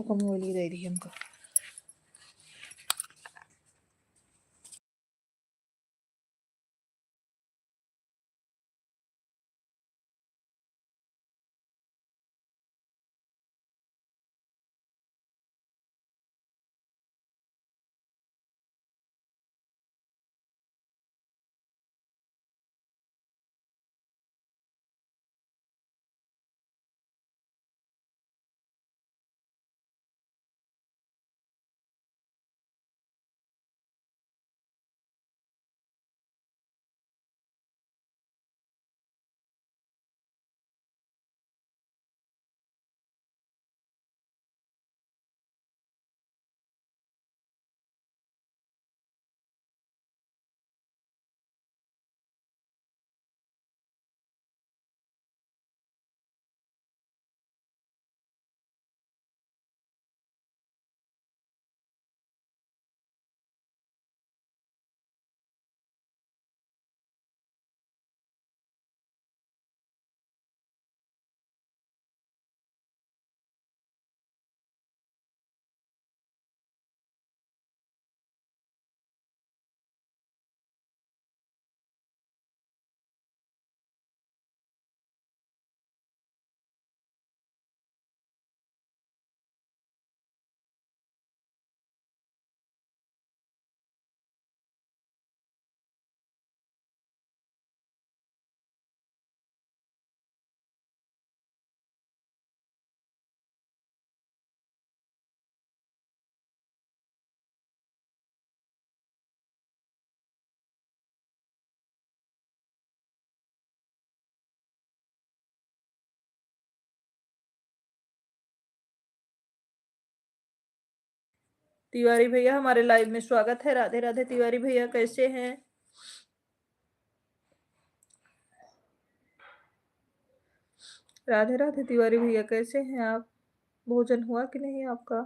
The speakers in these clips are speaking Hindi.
ఒక మూలి ధైర్యం का तिवारी भैया हमारे लाइव में स्वागत है। राधे राधे तिवारी भैया, कैसे हैं? राधे राधे तिवारी भैया, कैसे हैं आप? भोजन हुआ कि नहीं आपका?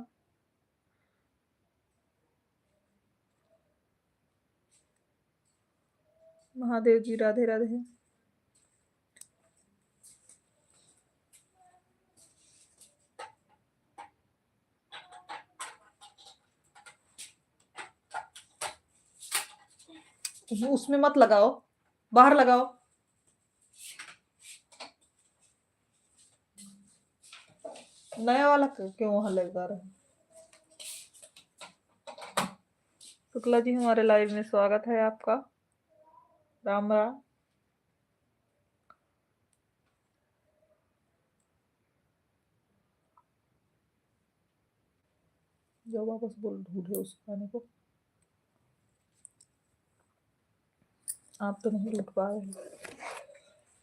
महादेव जी राधे राधे। उसमें मत लगाओ, बाहर लगाओ। नया वाला क्यों वहां लगा रहे हैं? शुक्ला जी हमारे लाइव में स्वागत है आपका। राम राम। जो वापस बोल ढूंढे उस खाने को। आप तो नहीं लूट पा रहे।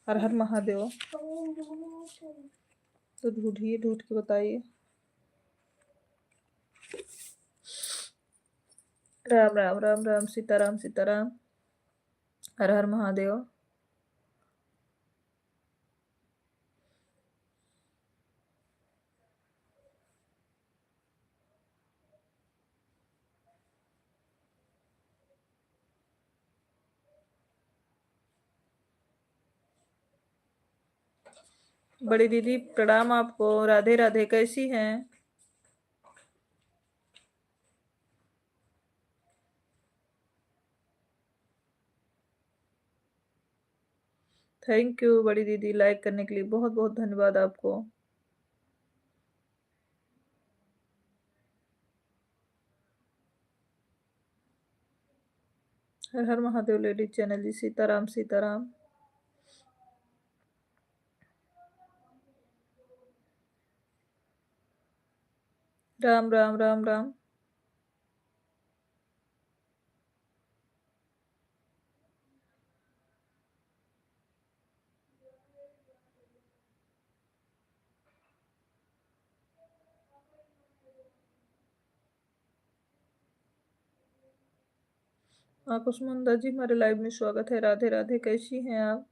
हर हर महादेव। तो ढूंढिए, ढूंढ के बताइए। राम राम राम राम, सीताराम सीताराम। हर हर महादेव। बड़ी दीदी प्रणाम आपको। राधे राधे, कैसी हैं? थैंक यू बड़ी दीदी, लाइक करने के लिए बहुत बहुत धन्यवाद आपको। हर हर महादेव लेडीज चैनल जी, सीताराम सीताराम। राम राम राम राम। कुसमुंदा जी हमारे लाइव में स्वागत है। राधे राधे, कैसी हैं आप?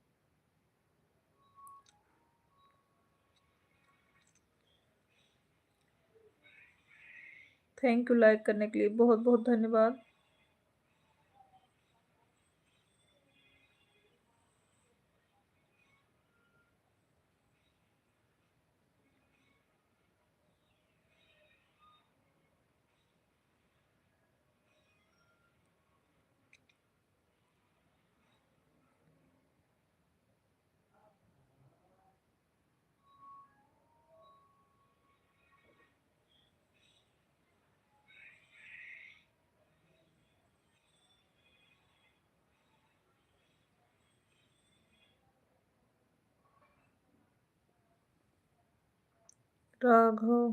थैंक यू लाइक करने के लिए बहुत बहुत धन्यवाद। राघव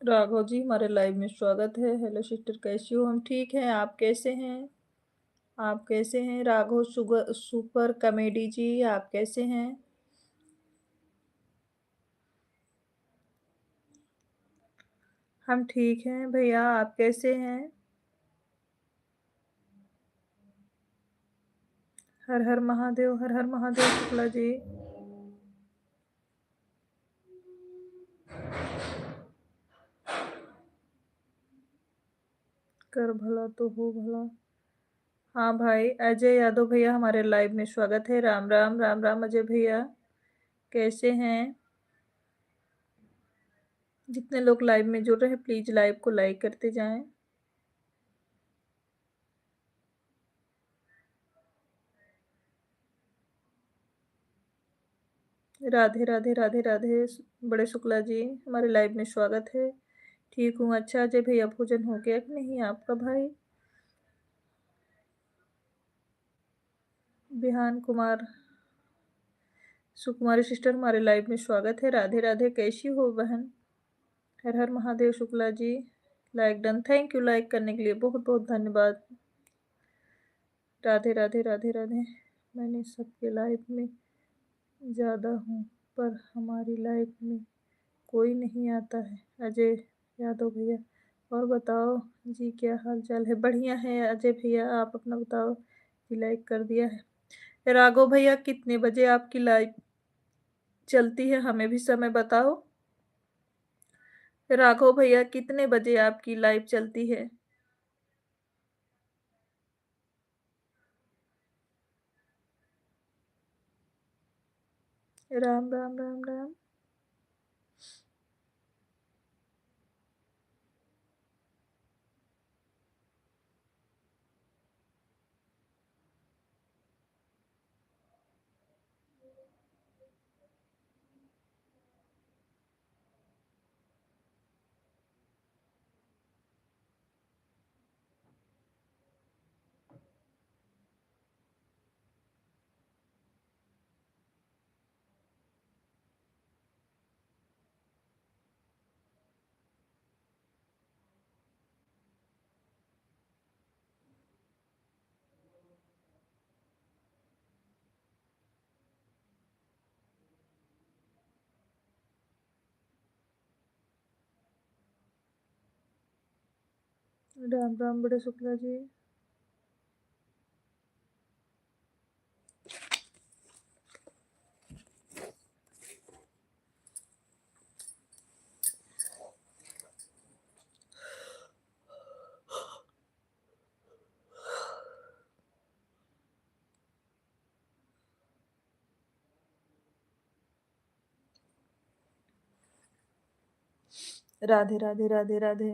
राघव जी, हमारे लाइव में स्वागत है। हेलो सिस्टर, कैसी हो? हम ठीक हैं, आप कैसे हैं? आप कैसे हैं राघव सुपर कॉमेडी जी, आप कैसे हैं? हम ठीक हैं भैया, आप कैसे हैं? हर हर महादेव, हर हर महादेव शुक्ला जी। कर भला तो हो भला। हाँ भाई, अजय यादव भैया, हमारे लाइव में स्वागत है। राम राम राम राम अजय भैया, कैसे हैं? जितने लोग लाइव में जुड़ रहे हैं, प्लीज लाइव को लाइक करते जाएं। राधे राधे राधे राधे। बड़े शुक्ला जी, हमारे लाइव में स्वागत है। ठीक हूँ। अच्छा अजय भैया, भोजन हो गया कि नहीं आपका भाई? बिहान कुमार, सुकुमारी सिस्टर, हमारे लाइव में स्वागत है। राधे राधे, कैसी हो बहन? Har Har Mahadev Shukla ji. Like done, thank you like करने के लिए, बहुत बहुत धन्यवाद। राधे राधे राधे राधे। मैंने सबके लाइव में ज़्यादा हूँ, पर हमारी लाइफ में कोई नहीं आता है। अजय यादव भैया, और बताओ जी, क्या हाल चाल है? बढ़िया है अजय भैया, आप अपना बताओ कि लाइक कर दिया है? राघव भैया, कितने बजे आपकी लाइव चलती है, हमें भी समय बताओ। राघव भैया, कितने बजे आपकी लाइव चलती है? राम राम राम राम। राम राम बड़े शुक्ला जी। राधे राधे राधे राधे।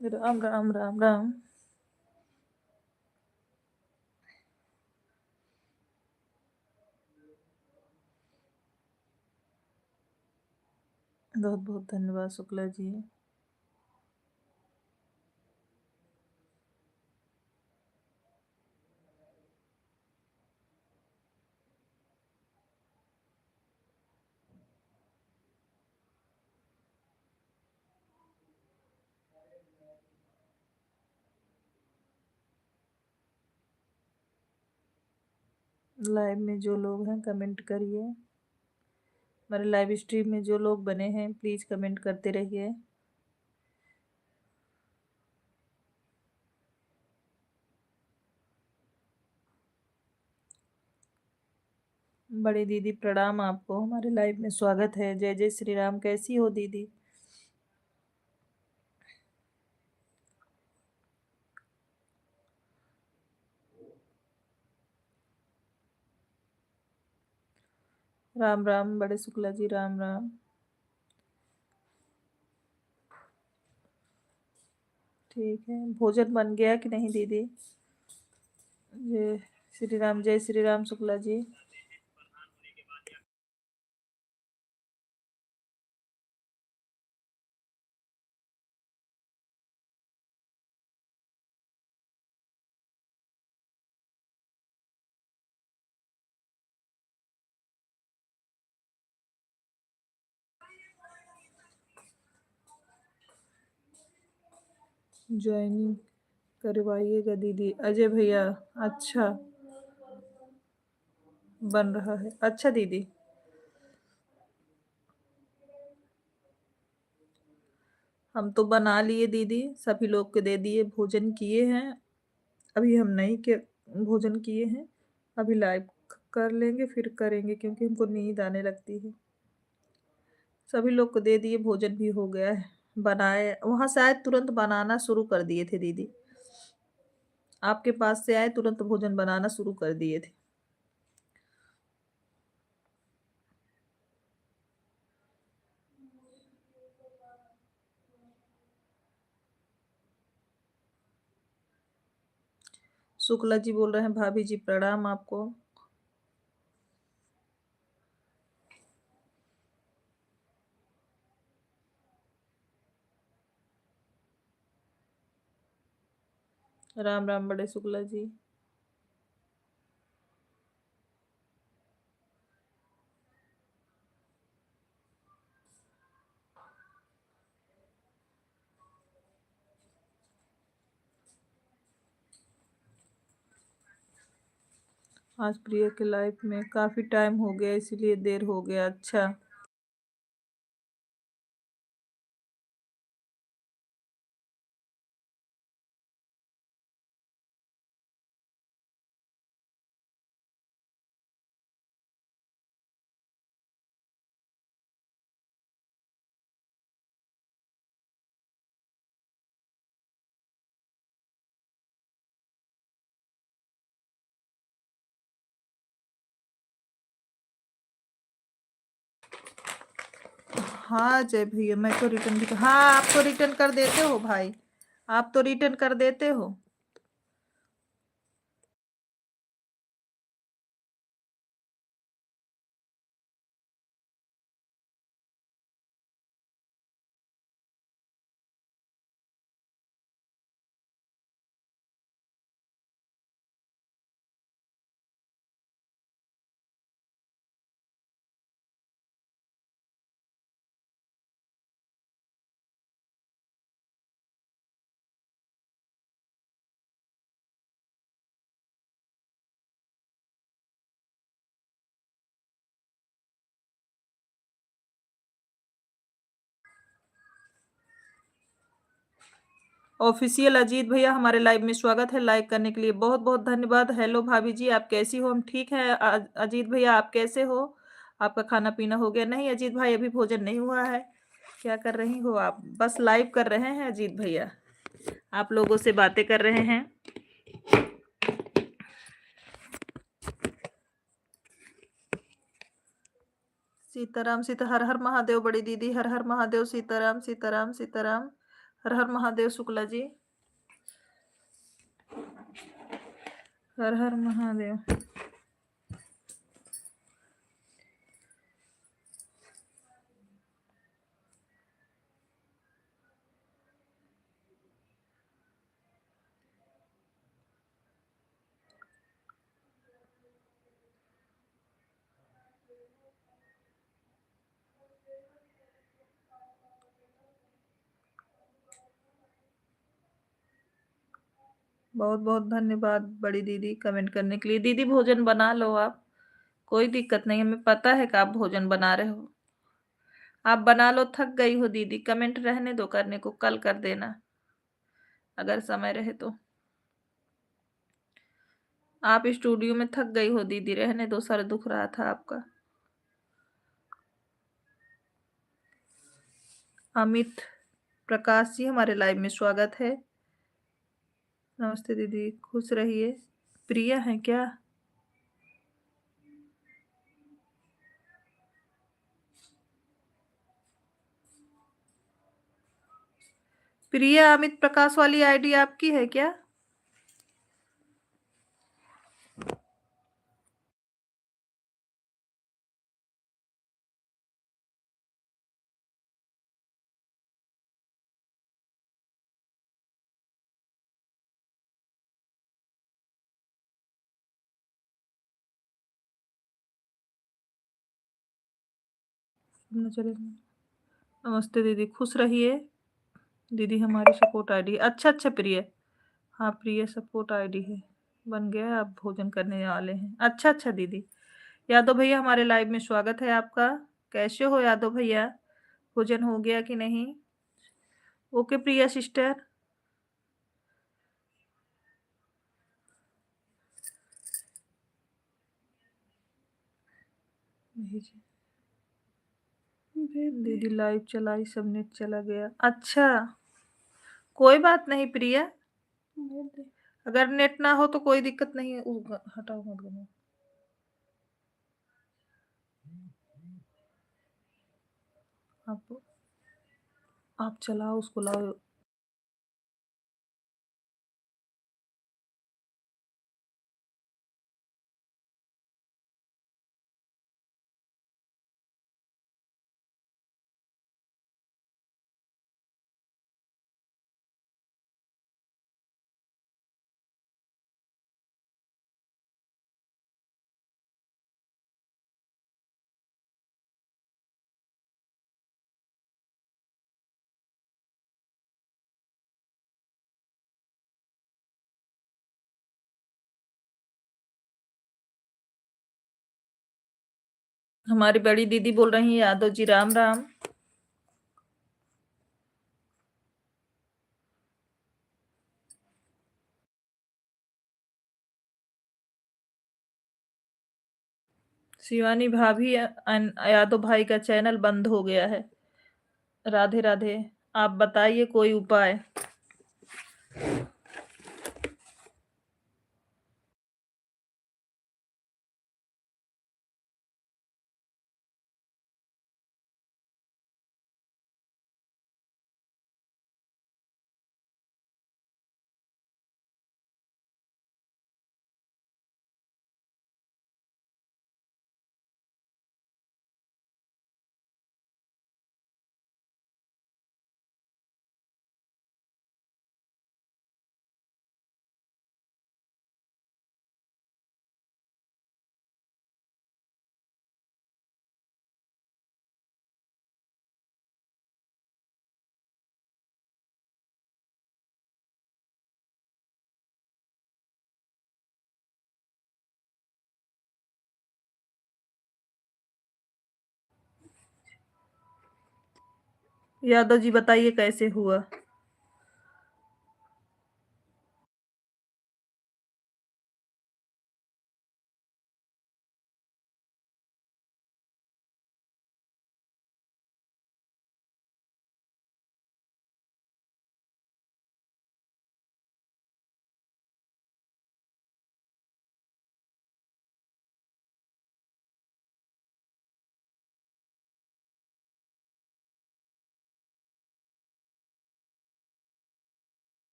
राम राम राम राम। बहुत बहुत धन्यवाद शुक्ला जी। लाइव में जो लोग हैं कमेंट करिए। हमारे लाइव स्ट्रीम में जो लोग बने हैं, प्लीज कमेंट करते रहिए। बड़ी दीदी प्रणाम आपको, हमारे लाइव में स्वागत है। जय जय श्री राम, कैसी हो दीदी? राम राम बड़े शुक्ला जी, राम राम। ठीक है, भोजन बन गया कि नहीं दीदी? जय श्री राम, जय श्री राम शुक्ला जी। ज्वाइनिंग करवाइएगा दीदी। अजय भैया, अच्छा बन रहा है। अच्छा दीदी, हम तो बना लिए दीदी, सभी लोग को दे दिए, भोजन किए हैं। अभी हम नहीं के भोजन किए हैं, अभी लाइव कर लेंगे फिर करेंगे, क्योंकि हमको नींद आने लगती है। सभी लोग को दे दिए, भोजन भी हो गया है। बनाए वहां शायद तुरंत बनाना शुरू कर दिए थे दीदी, आपके पास से आए तुरंत भोजन बनाना शुरू कर दिए थे। शुक्ला जी बोल रहे हैं भाभी जी प्रणाम आपको। राम राम बड़े शुक्ला जी। आज प्रिया के लाइफ में काफी टाइम हो गया, इसीलिए देर हो गया। अच्छा, हाँ जय भैया, मैं तो रिटर्न भी हाँ, आप तो रिटर्न कर देते हो भाई, आप तो रिटर्न कर देते हो। ऑफिशियल अजीत भैया, हमारे लाइव में स्वागत है। लाइक करने के लिए बहुत बहुत धन्यवाद। हेलो भाभी जी, आप कैसी हो? हम ठीक है। अजीत भैया आप कैसे हो? आपका खाना पीना हो गया? नहीं अजीत भाई, अभी भोजन नहीं हुआ है। क्या कर रही हो आप? बस लाइव कर रहे हैं अजीत भैया, आप लोगों से बातें कर रहे हैं। सीताराम सीता, हर हर महादेव बड़ी दीदी, हर हर महादेव। सीताराम सीताराम सीताराम, हर हर महादेव शुक्ला जी, हर हर महादेव। बहुत बहुत धन्यवाद बड़ी दीदी कमेंट करने के लिए। दीदी भोजन बना लो आप, कोई दिक्कत नहीं, हमें पता है कि आप भोजन बना रहे हो। आप बना लो, थक गई हो दीदी, कमेंट रहने दो करने को, कल कर देना अगर समय रहे तो। आप स्टूडियो में थक गई हो दीदी, रहने दो, सर दुख रहा था आपका। अमित प्रकाश जी, हमारे लाइव में स्वागत है। नमस्ते दीदी, खुश रहिए। प्रिया है क्या? प्रिया अमित प्रकाश वाली आईडी आपकी है क्या? चले। नमस्ते दीदी, खुश रहिए। दीदी हमारी सपोर्ट आईडी। अच्छा अच्छा प्रिय, हाँ प्रिय सपोर्ट आईडी है, बन गया। आप भोजन करने वाले हैं? अच्छा अच्छा दीदी। यादव भैया हमारे लाइव में स्वागत है आपका। कैसे हो यादव भैया? भोजन हो गया कि नहीं? ओके प्रिया सिस्टर। दीदी लाइव चलाई, सब नेट चला गया। अच्छा, कोई बात नहीं प्रिया, अगर नेट ना हो तो कोई दिक्कत नहीं है। हटाओ मत घुमाओ। आप चलाओ, उसको लाओ। हमारी बड़ी दीदी बोल रही है यादव जी राम राम। शिवानी भाभी यादव भाई का चैनल बंद हो गया है। राधे राधे। आप बताइए कोई उपाय। यादव जी बताइए कैसे हुआ।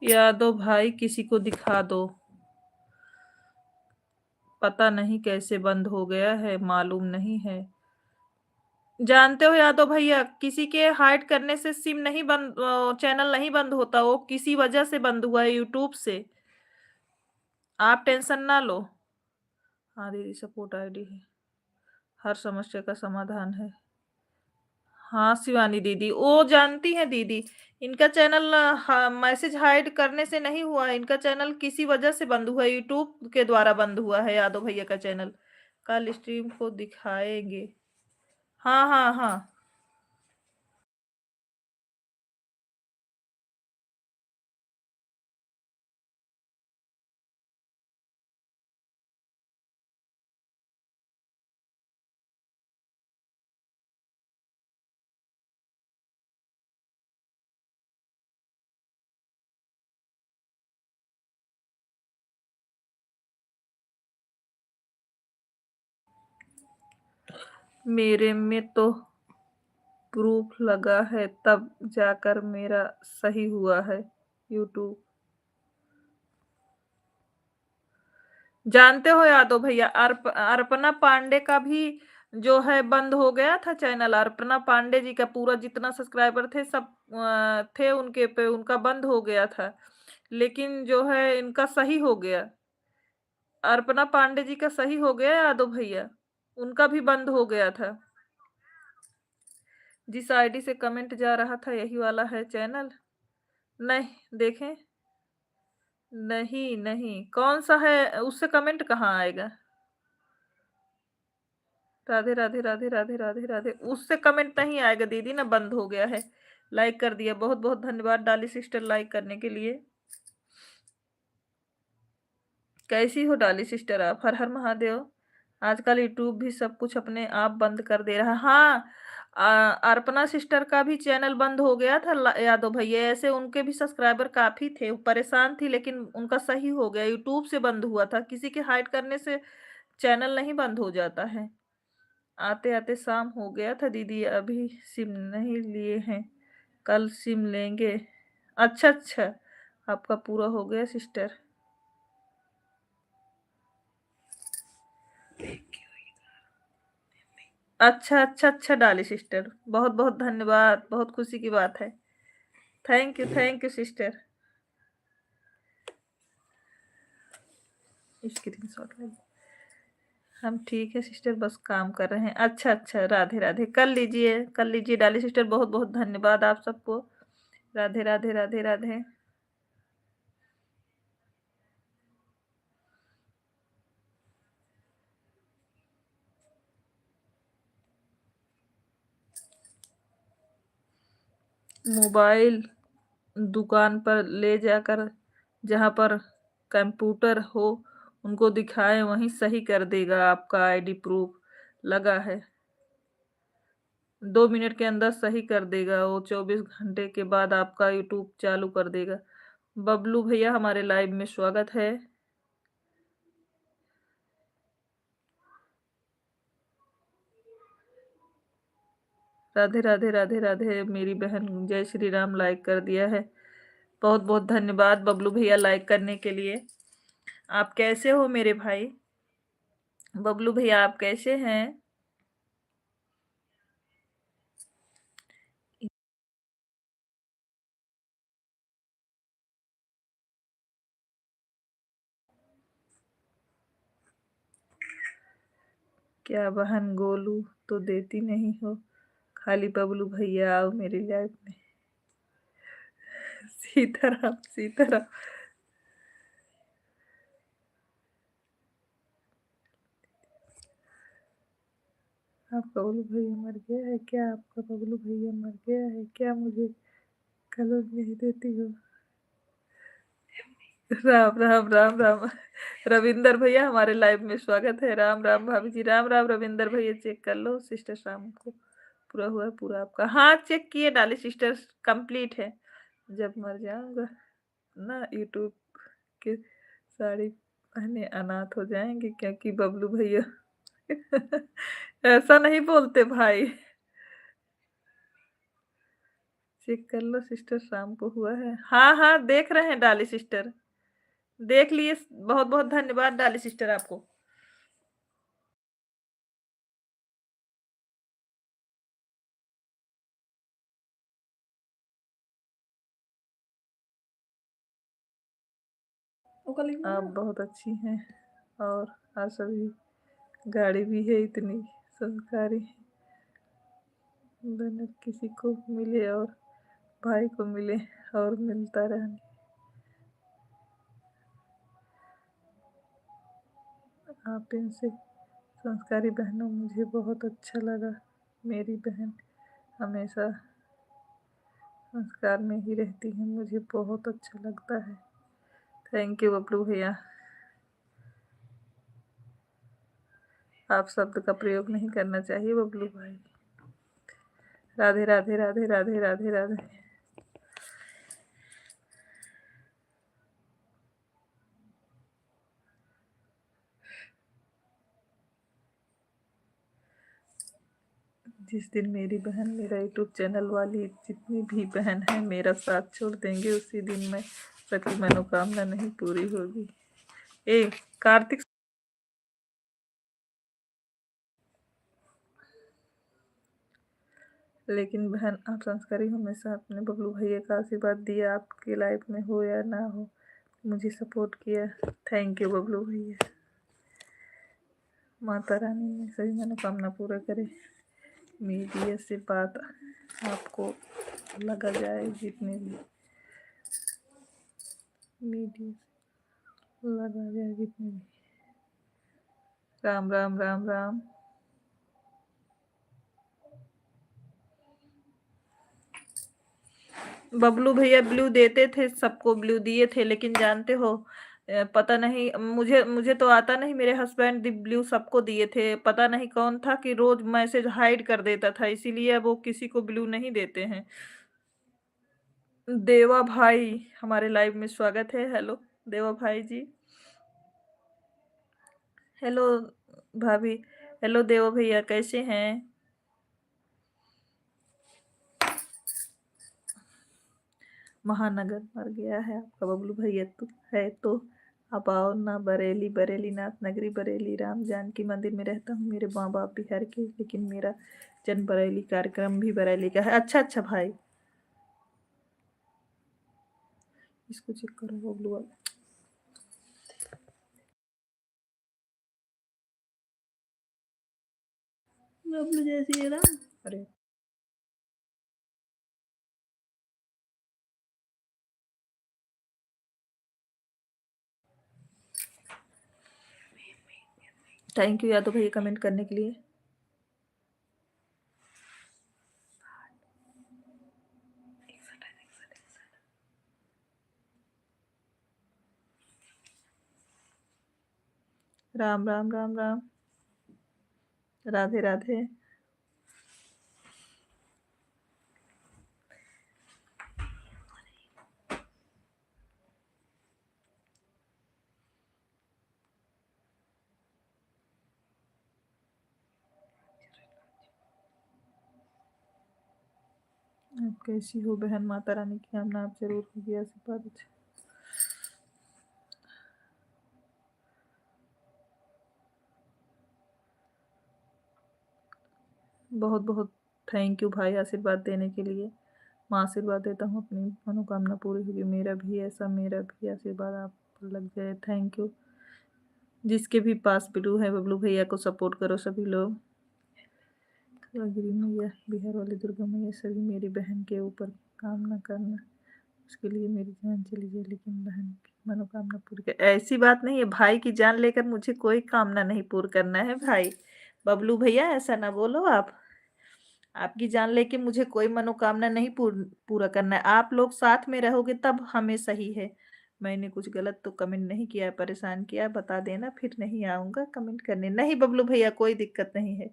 यादव भाई किसी को दिखा दो, पता नहीं कैसे बंद हो गया है, मालूम नहीं है। जानते हो यादव भैया, किसी के हाइड करने से सिम नहीं बंद, चैनल नहीं बंद होता, वो किसी वजह से बंद हुआ है, यूट्यूब से। आप टेंशन ना लो। हाँ दीदी सपोर्ट आईडी है, हर समस्या का समाधान है। हाँ शिवानी दीदी, वो जानती हैं दीदी, इनका चैनल मैसेज हाइड करने से नहीं हुआ है, इनका चैनल किसी वजह से बंद हुआ है, यूट्यूब के द्वारा बंद हुआ है यादव भैया का चैनल। कल स्ट्रीम को दिखाएंगे। हाँ हाँ हाँ। मेरे में तो प्रूफ लगा है, तब जाकर मेरा सही हुआ है यूट्यूब। जानते हो यादव भैया, अर्पणा पांडे का भी जो है बंद हो गया था चैनल। अर्पणा पांडे जी का पूरा जितना सब्सक्राइबर थे सब थे उनके पे, उनका बंद हो गया था। लेकिन जो है इनका सही हो गया। अर्पणा पांडे जी का सही हो गया यादव भैया, उनका भी बंद हो गया था। जिस आईडी से कमेंट जा रहा था यही वाला है चैनल। नहीं देखें, नहीं नहीं, कौन सा है उससे कमेंट कहाँ आएगा। राधे राधे राधे राधे राधे राधे, उससे कमेंट नहीं आएगा दीदी ना, बंद हो गया है। लाइक कर दिया, बहुत बहुत धन्यवाद डाली सिस्टर लाइक करने के लिए। कैसी हो डाली सिस्टर आप? हर हर महादेव। आजकल यूट्यूब भी सब कुछ अपने आप बंद कर दे रहा है। हाँ, अर्पणा सिस्टर का भी चैनल बंद हो गया था यादव भैया। ऐसे उनके भी सब्सक्राइबर काफी थे, वो परेशान थी, लेकिन उनका सही हो गया। यूट्यूब से बंद हुआ था, किसी के हाइड करने से चैनल नहीं बंद हो जाता है। आते आते शाम हो गया था दीदी, अभी सिम नहीं लिए हैं, कल सिम लेंगे। अच्छा अच्छा, आपका पूरा हो गया सिस्टर। अच्छा अच्छा अच्छा डाली सिस्टर, बहुत बहुत धन्यवाद, बहुत खुशी की बात है। Thank you sister. स्क्रीनशॉट ले। हम ठीक है सिस्टर, बस काम कर रहे हैं। अच्छा अच्छा, राधे राधे, कर लीजिए डाली सिस्टर, बहुत बहुत धन्यवाद आप सबको। राधे राधे राधे राधे। मोबाइल दुकान पर ले जाकर, जहाँ पर कंप्यूटर हो उनको दिखाएं, वहीं सही कर देगा आपका आईडी प्रूफ लगा है। 2 मिनट के अंदर सही कर देगा वो, 24 घंटे के बाद आपका यूट्यूब चालू कर देगा। बबलू भैया हमारे लाइव में स्वागत है। राधे राधे राधे राधे, मेरी बहन जय श्री राम लाइक कर दिया है, बहुत बहुत धन्यवाद बबलू भैया लाइक करने के लिए। आप कैसे हो मेरे भाई? बबलू भैया आप कैसे हैं? क्या बहन गोलू तो देती नहीं हो, खाली बबलू भैया आओ मेरी लाइफ में। सीताराम सीताराम। आपका बबलू भैया मर गया है क्या? आपका बबलू भैया मर गया है क्या? मुझे कलर नहीं देती हो। राम राम राम राम। रविंदर भैया हमारे लाइव में स्वागत है। राम राम भाभी जी, राम राम रविंदर भैया। चेक कर लो सिस्टर, शाम को पूरा हुआ पूरा आपका। हाँ चेक किए डाली सिस्टर, कंप्लीट है। जब मर जाऊंगा ना यूट्यूब के साड़ी पहने अनाथ हो जाएंगे, क्योंकि बबलू भैया ऐसा नहीं बोलते भाई। चेक कर लो सिस्टर, शाम को हुआ है। हाँ हाँ देख रहे हैं डाली सिस्टर, देख लिए, बहुत बहुत धन्यवाद डाली सिस्टर आपको। आप बहुत अच्छी हैं, और आप सभी गाड़ी भी है इतनी संस्कारी। बहन किसी को मिले और भाई को मिले और मिलता रहने। आप इनसे संस्कारी बहनों, मुझे बहुत अच्छा लगा। मेरी बहन हमेशा संस्कार में ही रहती है, मुझे बहुत अच्छा लगता है। थैंक यू बबलू भैया। आप शब्द का प्रयोग नहीं करना चाहिए बबलू भाई। राधे राधे राधे राधे राधे राधे। जिस दिन मेरी बहन मेरा यूट्यूब चैनल वाली जितनी भी बहन है मेरा साथ छोड़ देंगे, उसी दिन मैं सबकी मनोकामना नहीं पूरी होगी। ए कार्तिक, लेकिन बहन आप संस्कारी हमेशा अपने बबलू भैया का आशीर्वाद दिया, आपके लाइफ में हो या ना हो, मुझे सपोर्ट किया। थैंक यू बबलू भैया। माता रानी ने सभी मनोकामना पूरा करे। मीडिया से बात आपको लगा जाए, जितने भी मीडिया से लगा जाए, जितने भी। राम राम राम राम। बबलू भैया ब्लू देते थे, सबको ब्लू दिए थे, लेकिन जानते हो पता नहीं, मुझे मुझे तो आता नहीं, मेरे हस्बैंड ब्लू सबको दिए थे। पता नहीं कौन था कि रोज मैसेज हाइड कर देता था, इसीलिए अब वो किसी को ब्लू नहीं देते हैं। देवा भाई हमारे लाइव में स्वागत है। हेलो देवा भाई जी। हेलो भाभी। हेलो देवा भैया, कैसे हैं? महानगर मर गया है आपका बबलू भैया तो है तो आप आओ ना बरेली, बरेली नाथ नगरी बरेली, राम जानकी मंदिर में रहता हूँ। मेरे माँ बाप बिहार के, लेकिन मेरा जन्म बरेली, कार्यक्रम भी बरेली का है। अच्छा अच्छा भाई, इसको चेक करो बबलू वाला। बबलू जैसी है राम। अरे थैंक यू यादव भैया कमेंट करने के लिए। राम राम राम राम। राधे राधे। आप कैसी हो बहन? माता रानी की कामना आप जरूर होगी, आशीर्वाद। बहुत बहुत थैंक यू भाई आशीर्वाद देने के लिए। मैं आशीर्वाद देता हूँ, अपनी मनोकामना पूरी होगी। मेरा भी ऐसा, मेरा भी आशीर्वाद आप पर लग जाए। Thank you. जिसके भी पास बिल्लू है, बबलू भैया को सपोर्ट करो सभी लोग। गिरी मैया, बिहार वाली दुर्गा मैया, सभी मेरी बहन के ऊपर काम न करना, उसके लिए मेरी जान चली जाए, लेकिन बहन की मनोकामना पूरी कर। ऐसी बात नहीं है, भाई की जान लेकर मुझे कोई कामना नहीं पूरी करना है भाई। बबलू भैया ऐसा ना बोलो आप। आपकी जान लेके मुझे कोई मनोकामना नहीं पूरा करना है। आप लोग साथ में रहोगे तब हमें सही है। मैंने कुछ गलत तो कमेंट नहीं किया, परेशान किया, बता देना, फिर नहीं आऊंगा कमेंट करने। नहीं बबलू भैया, कोई दिक्कत नहीं है।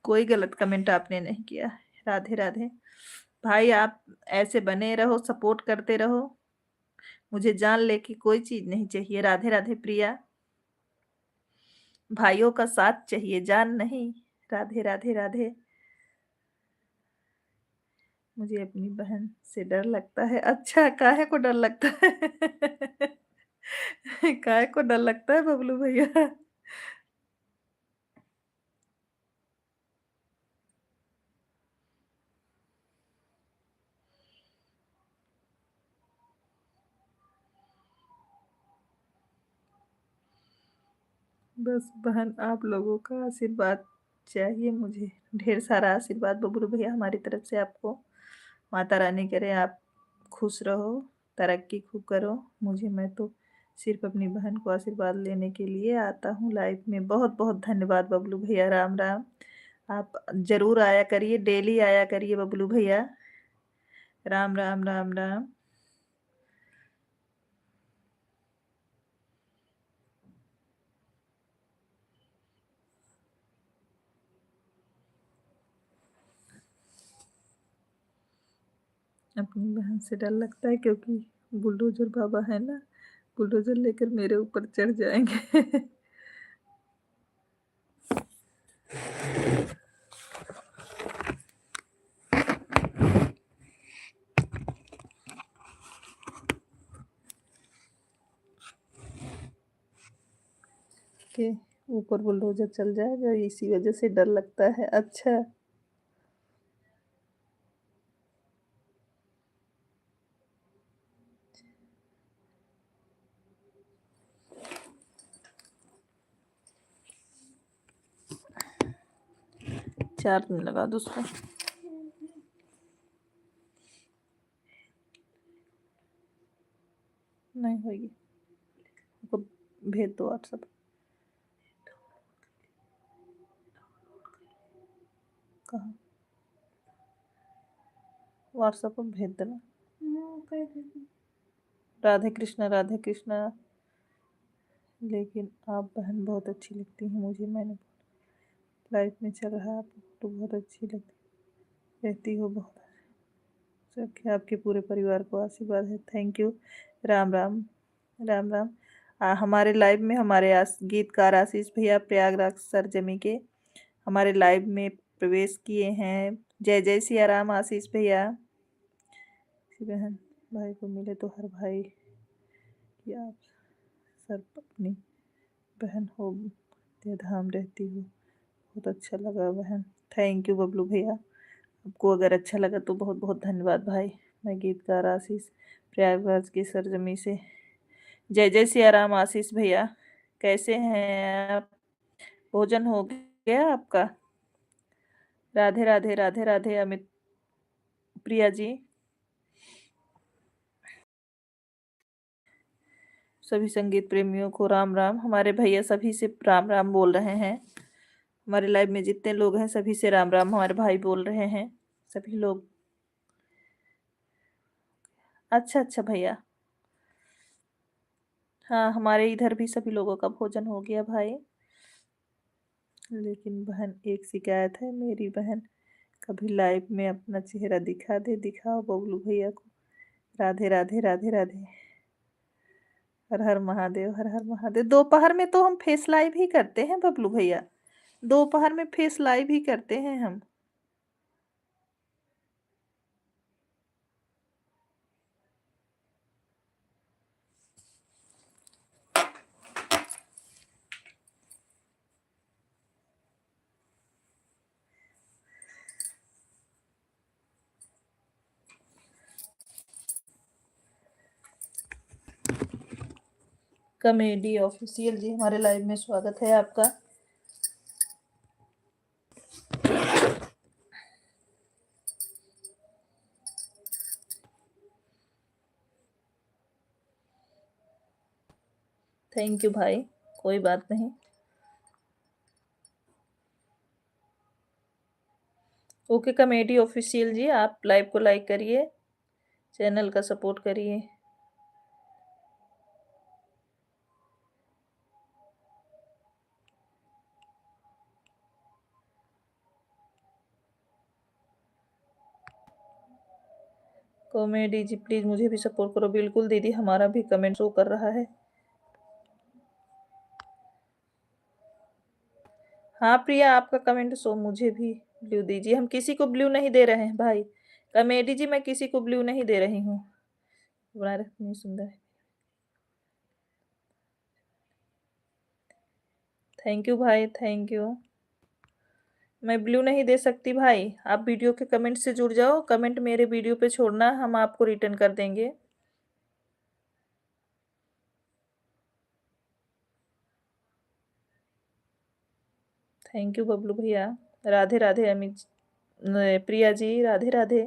कोई गलत कमेंट आपने नहीं किया। राधे राधे। भाई आप ऐसे बने रहो, सपोर्ट करते रहो। मुझे जान लेके कोई चीज नहीं चाहिए। राधे राधे प्रिया। भाइयों का साथ चाहिए, जान नहीं। राधे राधे राधे। मुझे अपनी बहन से डर लगता है। अच्छा, काहे को डर लगता है? काहे को डर लगता है बबलू भैया? बस बहन आप लोगों का आशीर्वाद चाहिए मुझे, ढेर सारा आशीर्वाद बबलू भैया हमारी तरफ से आपको। माता रानी करे आप खुश रहो, तरक्की खूब करो। मुझे, मैं तो सिर्फ अपनी बहन को आशीर्वाद लेने के लिए आता हूँ लाइफ में। बहुत बहुत धन्यवाद बबलू भैया। राम राम। आप जरूर आया करिए, डेली आया करिए बबलू भैया। राम राम राम राम। अपनी बहन से डर लगता है, क्योंकि बुलडोजर बाबा है ना, बुलडोजर लेकर मेरे ऊपर चढ़ जाएंगे। के ऊपर बुलडोजर चल जाएगा, इसी वजह से डर लगता है। अच्छा, चार दिन लगा दो उसको। नहीं होगी, उसको भेज दो व्हाट्सएप। कहाँ? व्हाट्सएप पर भेज देना। राधे कृष्णा, राधे कृष्णा। लेकिन आप बहन बहुत अच्छी लगती हैं मुझे, मैंने लाइफ में चल रहा है, आप तो बहुत अच्छी लगती रहती हो, बहुत रखे आपके पूरे परिवार को आशीर्वाद है। Thank you. राम राम, राम राम। हमारे लाइव में हमारे गीतकार आशीष भैया प्रयागराज सरजमी के हमारे लाइव में प्रवेश किए हैं। जय जय सिया राम आशीष भैया। बहन भाई को मिले तो हर भाई की आप सर अपनी बहन हो, धाम रहती हो, बहुत अच्छा लगा बहन। थैंक यू बबलू भैया, आपको अगर अच्छा लगा तो बहुत बहुत धन्यवाद भाई। मैं गीतकार आशीष प्रयागराज की सरजमी से। जय जय सिया राम आशीष भैया, कैसे हैं आप? भोजन हो गया आपका? राधे राधे, राधे राधे अमित प्रिया जी। सभी संगीत प्रेमियों को राम राम। हमारे भैया सभी से राम राम बोल रहे हैं। हमारे लाइव में जितने लोग हैं सभी से राम राम हमारे भाई बोल रहे हैं, सभी लोग। अच्छा अच्छा भैया, हाँ हमारे इधर भी सभी लोगों का भोजन हो गया भाई। लेकिन बहन एक शिकायत है, मेरी बहन कभी लाइव में अपना चेहरा दिखा दे, दिखाओ बबलू भैया को। राधे राधे, राधे राधे। हर हर महादेव, हर हर महादेव। दोपहर में तो हम फेस लाइव ही करते हैं बबलू भैया, दोपहर में फेस लाइव ही करते हैं हम। कॉमेडी ऑफिशियल जी, हमारे लाइव में स्वागत है आपका। थैंक यू भाई, कोई बात नहीं। ओके कॉमेडी ऑफिशियल जी, आप लाइव को लाइक करिए, चैनल का सपोर्ट करिए। कॉमेडी जी प्लीज मुझे भी सपोर्ट करो। बिल्कुल दीदी, हमारा भी कमेंट शो कर रहा है। हाँ प्रिया, आपका कमेंट शो मुझे भी ब्लू दीजिए। हम किसी को ब्लू नहीं दे रहे हैं भाई। कॉमेडी जी, मैं किसी को ब्लू नहीं दे रही हूँ। तुम्हारा इतनी सुंदर है। थैंक यू भाई, थैंक यू। मैं ब्लू नहीं दे सकती भाई, आप वीडियो के कमेंट से जुड़ जाओ, कमेंट मेरे वीडियो पे छोड़ना, हम आपको रिटर्न कर देंगे। थैंक यू बबलू भैया। राधे राधे अमित प्रिया जी, राधे राधे।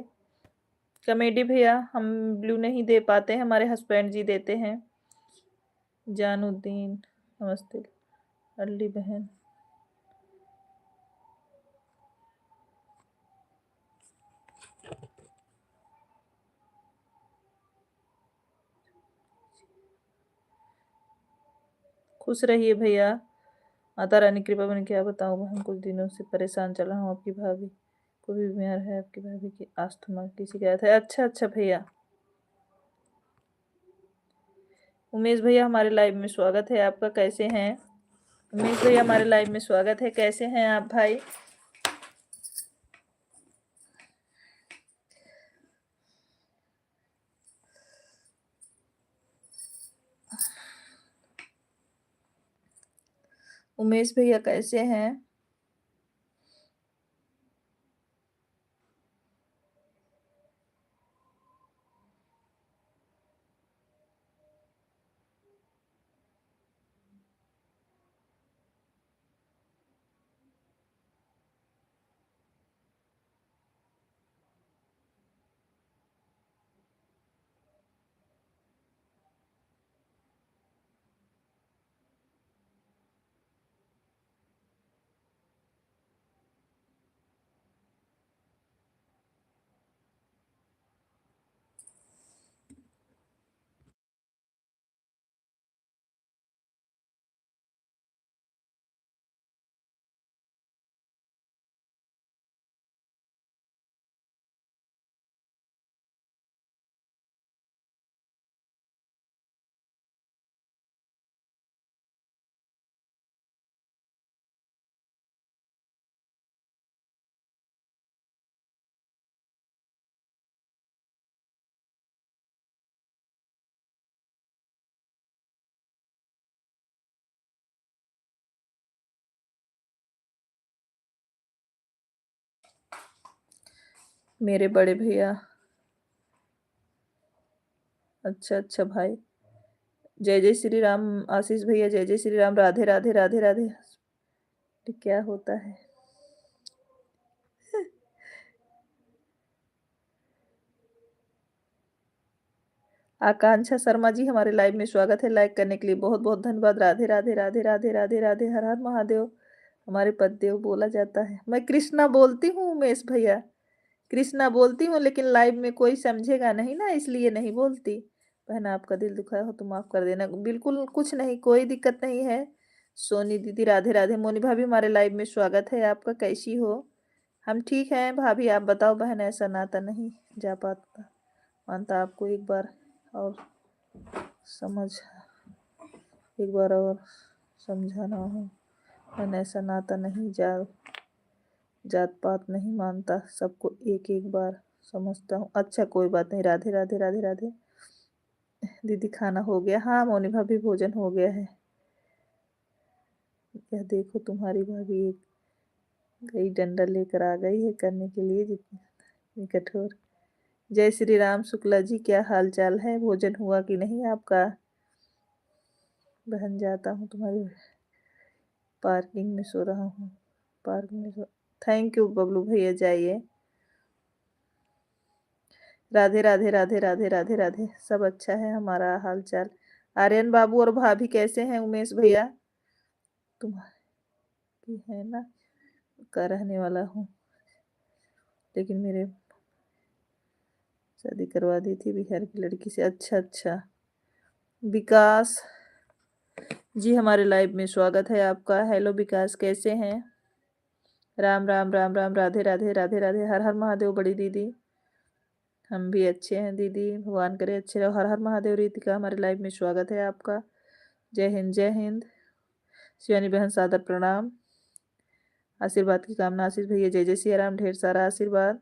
कॉमेडी भैया, हम ब्लू नहीं दे पाते हैं, हमारे हस्बैंड जी देते हैं। जानुद्दीन नमस्ते। अल्ली बहन, खुश रहिए भैया। माता रानी कृपा बन, क्या बताऊँ बहन, कुछ दिनों से परेशान चल रहा हूँ। आपकी भाभी को भी बीमार है, आपकी भाभी की अस्थमा की शिकायत है। अच्छा अच्छा भैया। उमेश भैया, हमारे लाइव में स्वागत है आपका, कैसे हैं? उमेश भैया हमारे लाइव में स्वागत है। कैसे हैं आप भाई? उमेश भैया कैसे हैं? मेरे बड़े भैया। अच्छा अच्छा भाई। जय जय श्री राम। आशीष भैया जय जय श्री राम। राधे राधे राधे राधे। ये क्या होता है? आकांक्षा शर्मा जी हमारे लाइव में स्वागत है। लाइक करने के लिए बहुत बहुत धन्यवाद। राधे राधे राधे राधे राधे राधे। हर हर महादेव। हमारे पतिदेव बोला जाता है। मैं कृष्णा बोलती हूँ उमेश भैया। कृष्णा बोलती हूँ, लेकिन लाइव में कोई समझेगा नहीं ना, इसलिए नहीं बोलती। बहन आपका दिल दुखाया हो तो माफ कर देना। बिल्कुल कुछ नहीं, कोई दिक्कत नहीं है। सोनी दीदी राधे राधे। मोनी भाभी हमारे लाइव में स्वागत है आपका। कैसी हो? हम ठीक हैं भाभी, आप बताओ। बहन ऐसा नाता नहीं जा पाता, मानता आपको एक बार और समझ एक बार और समझाना हो। बहन ऐसा नाता नहीं, जात पात नहीं मानता, सबको एक एक बार समझता हूँ। अच्छा कोई बात नहीं। राधे राधे राधे राधे। दीदी खाना हो गया? हाँ मोनी भाभी भोजन हो गया है। यह देखो तुम्हारी भाभी एक गई डंडा लेकर आ गई है करने के लिए जितनी कठोर। जय श्री राम शुक्ला जी, क्या हाल चाल है? भोजन हुआ कि नहीं आपका? बहन जाता हूँ तुम्हारी पार्किंग में सो रहा हूँ। पार्किंग में सो। थैंक यू बबलू भैया, जाइए। राधे राधे राधे राधे राधे राधे। सब अच्छा है हमारा हाल चाल। आर्यन बाबू और भाभी कैसे हैं? उमेश भैया तुम्हारी है ना का रहने वाला हूँ, लेकिन मेरे शादी करवा दी थी बिहार की लड़की से। अच्छा अच्छा। विकास जी हमारे लाइव में स्वागत है आपका। हेलो विकास, कैसे हैं? राम राम राम राम। राधे राधे राधे राधे। हर हर महादेव बड़ी दीदी। हम भी अच्छे हैं दीदी, भगवान करे अच्छे रहो। हर हर महादेव। रीतिका हमारे लाइव में स्वागत है आपका। जय हिंद जय हिंद। शिवानी बहन सादर प्रणाम। आशीर्वाद की कामना आशीष भैया। जय जय सिया राम। ढेर सारा आशीर्वाद।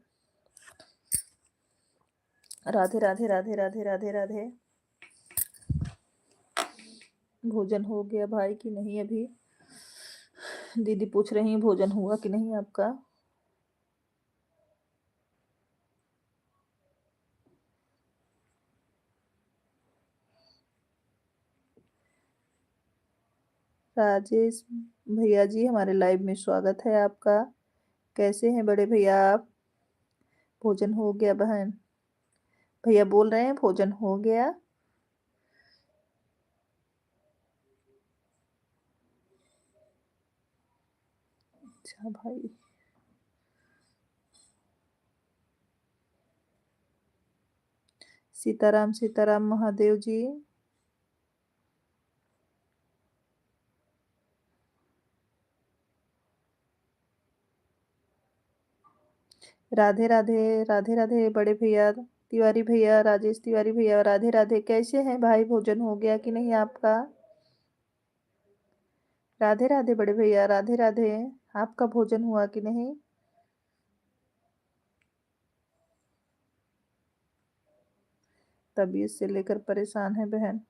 राधे राधे राधे राधे राधे राधे। भोजन हो गया भाई कि नहीं अभी? दीदी पूछ रही हैं भोजन हुआ कि नहीं आपका? राजेश भैया जी हमारे लाइव में स्वागत है आपका। कैसे हैं बड़े भैया आप? भोजन हो गया बहन? भैया बोल रहे हैं भोजन हो गया। अच्छा भाई। सीताराम सीताराम महादेव जी। राधे राधे राधे राधे बड़े भैया तिवारी भैया, राजेश तिवारी भैया राधे राधे। कैसे हैं भाई? भोजन हो गया कि नहीं आपका? राधे राधे बड़े भैया, राधे राधे। आपका भोजन हुआ कि नहीं? तबीयत से लेकर परेशान है बहन।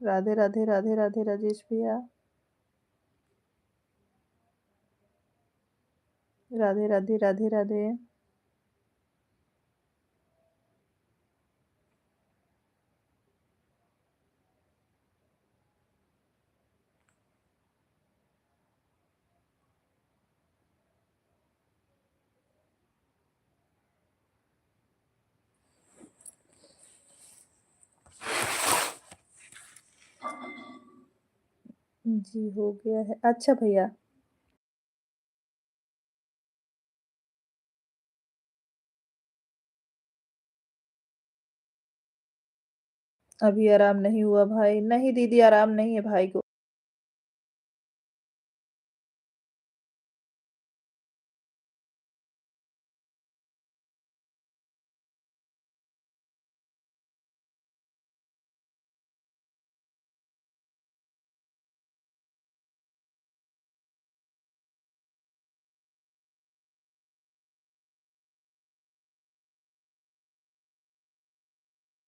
राधे राधे राधे राधे राजेश भैया। राधे राधे राधे राधे। जी हो गया है। अच्छा भैया। अभी आराम नहीं हुआ भाई। नहीं दीदी, आराम नहीं है भाई को।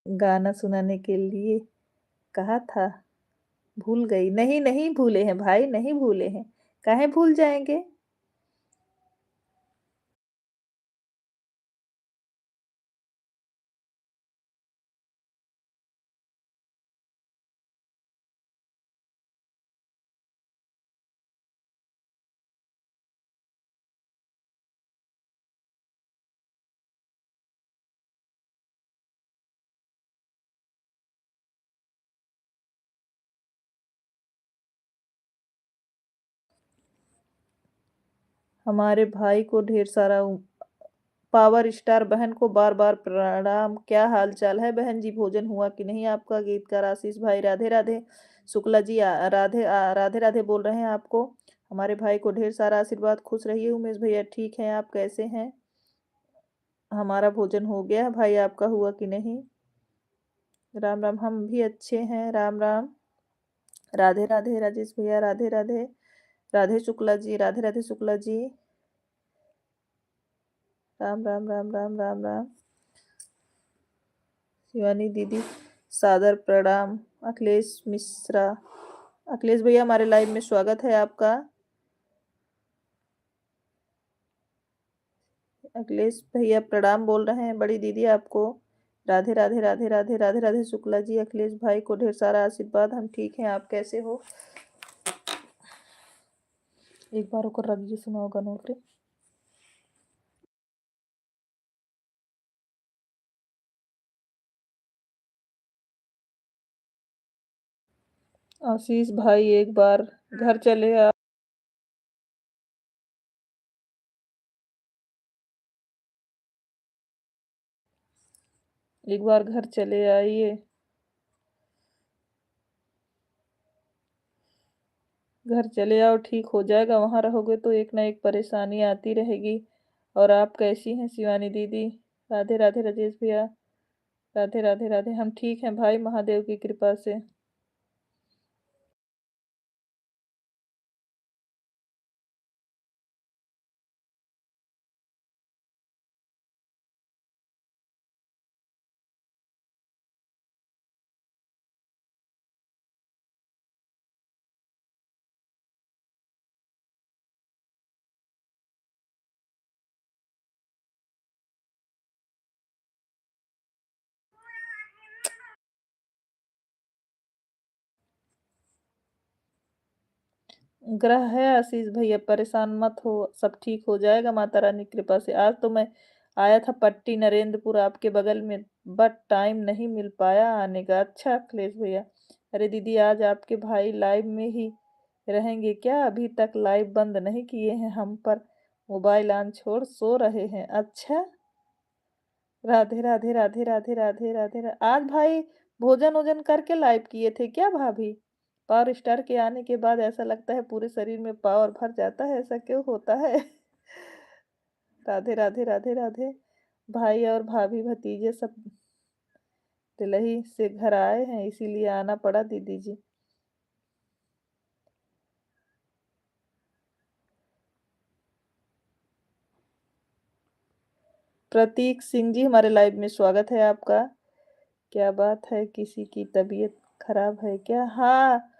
गाना सुनाने के लिए कहा था। भूल गई। नहीं नहीं भूले हैं भाई, नहीं भूले हैं। काहे भूल जाएंगे। हमारे भाई को ढेर सारा पावर स्टार बहन को बार बार प्रणाम। क्या हाल चाल है बहन जी? भोजन हुआ कि नहीं आपका? गीतकार आशीष भाई, राधे राधे। शुक्ला जी, राधे राधे बोल रहे हैं आपको। हमारे भाई को ढेर सारा आशीर्वाद। खुश रहिए। उमेश भैया ठीक हैं? आप कैसे हैं? हमारा भोजन हो गया है भाई, आपका हुआ कि नहीं? राम राम, हम भी अच्छे हैं। राम राम। राधे राधे राजेश भैया, राधे राधे। राधे शुक्ला जी, राधे राधे शुक्ला जी। राम राम राम राम राम राम। शिवानी दीदी, सादर प्रणाम। अखिलेश मिश्रा, अखिलेश भैया हमारे लाइव में स्वागत है आपका। अखिलेश भैया प्रणाम बोल रहे हैं बड़ी दीदी आपको। राधे राधे राधे राधे राधे राधे शुक्ला जी। अखिलेश भाई को ढेर सारा आशीर्वाद। हम ठीक हैं, आप कैसे हो? एक बार होकर रवि जी सुनाओ गानों के। आशीष भाई एक बार घर चले आ। एक बार घर चले आइए। घर चले आओ, ठीक हो जाएगा। वहां रहोगे तो एक ना एक परेशानी आती रहेगी। और आप कैसी हैं शिवानी दीदी? राधे राधे राजेश भैया, राधे राधे राधे। हम ठीक हैं भाई, महादेव की कृपा से। ग्रह है आशीष भैया, परेशान मत हो। सब ठीक हो जाएगा माता रानी की कृपा से। आज तो मैं आया था पट्टी नरेंद्रपुर आपके बगल में, बट टाइम नहीं मिल पाया आने का। अच्छा अखिलेश भैया। अरे दीदी, आज आपके भाई लाइव में ही रहेंगे क्या? अभी तक लाइव बंद नहीं किए हैं हम, पर मोबाइल ऑन छोड़ सो रहे हैं। अच्छा। राधे राधे राधे राधे राधे राधे आज भाई भोजन वोजन करके लाइव किए थे क्या भाभी? पावर स्टार के आने के बाद ऐसा लगता है पूरे शरीर में पावर भर जाता है, ऐसा क्यों होता है? राधे राधे राधे राधे। भाई और भाभी भतीजे सब तिलही से घर आए हैं, इसीलिए आना पड़ा दीदी जी। प्रतीक सिंह जी, हमारे लाइव में स्वागत है आपका। क्या बात है, किसी की तबीयत खराब है क्या? हाँ,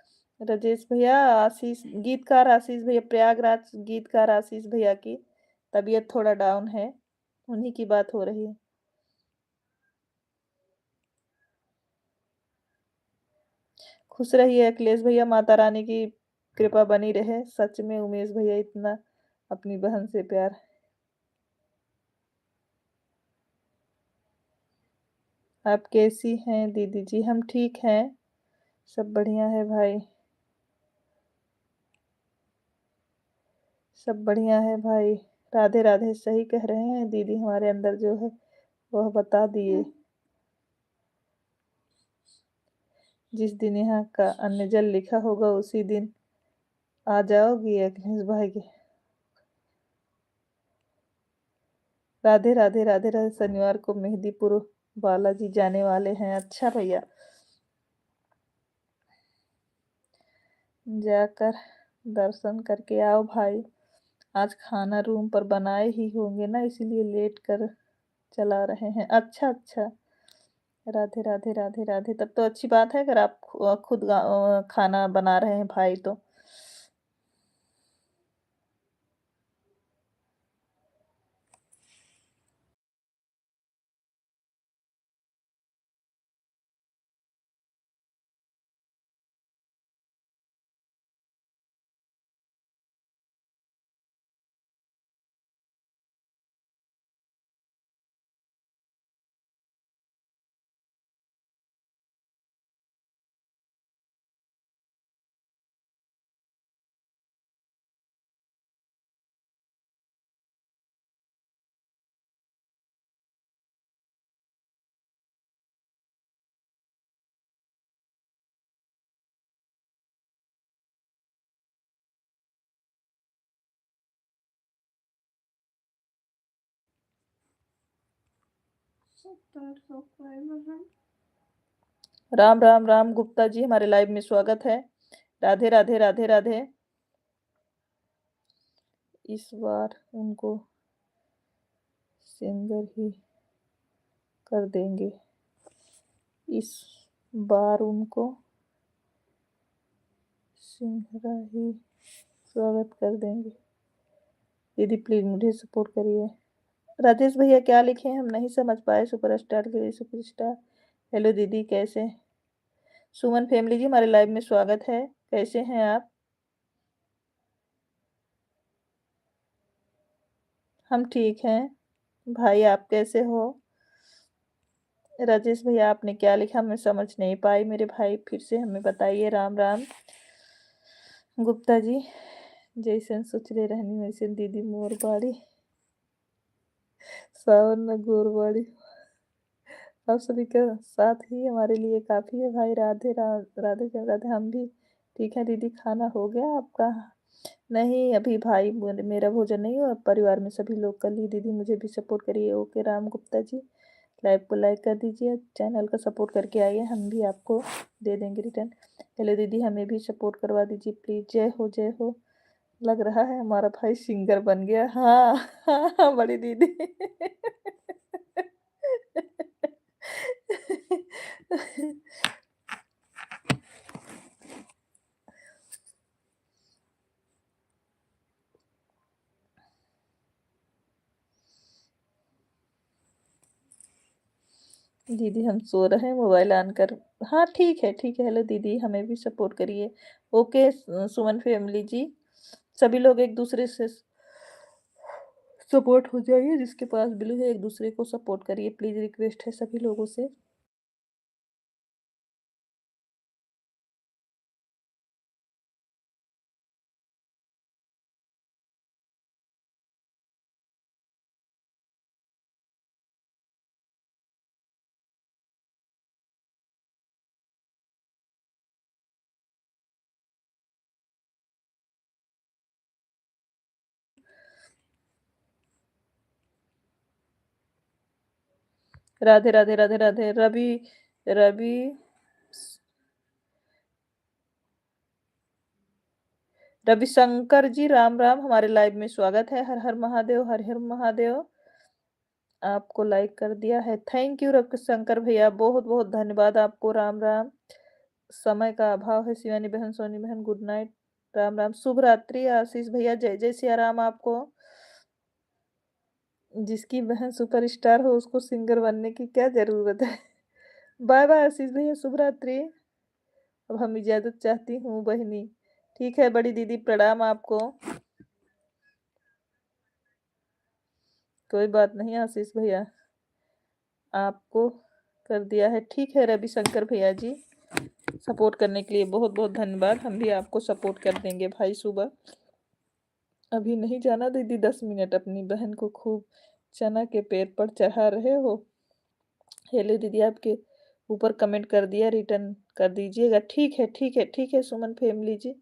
राजेश भैया, आशीष गीतकार आशीष भैया, प्रयागराज गीतकार आशीष भैया की तबीयत थोड़ा डाउन है, उन्हीं की बात हो रही है। खुश रहिए अखिलेश भैया, माता रानी की कृपा बनी रहे। सच में उमेश भैया इतना अपनी बहन से प्यार। आप कैसी हैं दीदी जी? हम ठीक हैं, सब बढ़िया है भाई, सब बढ़िया है भाई। राधे राधे, सही कह रहे हैं दीदी, हमारे अंदर जो है वह बता दिए। जिस दिन यहाँ का अन्न जल लिखा होगा उसी दिन आ जाओगी अखिलेश भाई के। राधे राधे राधे राधे। शनिवार को मेहंदीपुर बालाजी जाने वाले हैं। अच्छा भैया, जाकर दर्शन करके आओ भाई। आज खाना रूम पर बनाए ही होंगे ना, इसीलिए लेट कर चला रहे हैं। अच्छा अच्छा, राधे राधे राधे राधे। तब तो अच्छी बात है अगर आप खुद खाना बना रहे हैं भाई तो। राम राम राम गुप्ता जी, हमारे लाइव में स्वागत है। राधे राधे राधे राधे। इस बार उनको सिंगर ही कर देंगे, इस बार उनको सिंगरा ही स्वागत कर देंगे। दीदी प्लीज मुझे सपोर्ट करिए। राजेश भैया क्या लिखे हम नहीं समझ पाए। सुपरस्टार के लिए सुपरस्टार। हेलो दीदी, कैसे? सुमन फैमिली जी, हमारे लाइव में स्वागत है। कैसे हैं आप? हम ठीक हैं भाई, आप कैसे हो? राजेश भैया आपने क्या लिखा मैं समझ नहीं पाई मेरे भाई, फिर से हमें बताइए। राम राम गुप्ता जी, जैसन सोचले रहनी वैसे दीदी मोर बाड़ी, सावन में गोर बाड़ी। आप सभी का साथ ही हमारे लिए काफ़ी है भाई। राधे राधे राधे। हम भी ठीक है दीदी। खाना हो गया आपका? नहीं अभी भाई, मेरा भोजन नहीं हुआ, परिवार में सभी लोग। कल ही दीदी मुझे भी सपोर्ट करिए। ओके राम गुप्ता जी, लाइव को लाइक कर दीजिए, चैनल का सपोर्ट करके आइए, हम भी आपको दे देंगे रिटर्न। हेलो दीदी, हमें भी सपोर्ट करवा दीजिए प्लीज़। जय हो जय हो। लग रहा है हमारा भाई सिंगर बन गया। हाँ हाँ, हाँ बड़ी दीदी। दीदी हम सो रहे हैं मोबाइल ऑन कर। हाँ ठीक है ठीक है। हेलो दीदी, हमें भी सपोर्ट करिए। ओके सुमन फैमिली जी, सभी लोग एक दूसरे से सपोर्ट हो जाइए। जिसके पास ब्लू है एक दूसरे को सपोर्ट करिए प्लीज़, रिक्वेस्ट है सभी लोगों से। राधे राधे राधे राधे। रवि रविशंकर जी राम राम, हमारे लाइव में स्वागत है। हर हर महादेव, हर हर महादेव। आपको लाइक कर दिया है, थैंक यू रविशंकर भैया, बहुत बहुत धन्यवाद आपको। राम राम। समय का अभाव है। शिवानी बहन, सोनी बहन, गुड नाइट, राम राम, शुभ रात्रि। आशीष भैया, जय जय सिया राम आपको। जिसकी बहन सुपरस्टार हो उसको सिंगर बनने की क्या जरूरत है। बाय बाय आशीष भैया, शुभ रात्रि। अब हम इजाजत चाहती हूँ बहनी। ठीक है बड़ी दीदी, प्रणाम आपको। कोई बात नहीं आशीष भैया, आपको कर दिया है। ठीक है रविशंकर भैया जी, सपोर्ट करने के लिए बहुत बहुत धन्यवाद। हम भी आपको सपोर्ट कर देंगे भाई। सुबह अभी नहीं जाना दीदी, 10 मिनट अपनी बहन को खूब चना के पैर पर चढ़ा रहे हो। हेलो दीदी, आपके ऊपर कमेंट कर दिया, रिटर्न कर दीजिएगा। ठीक है ठीक है ठीक है सुमन फैमिली जी,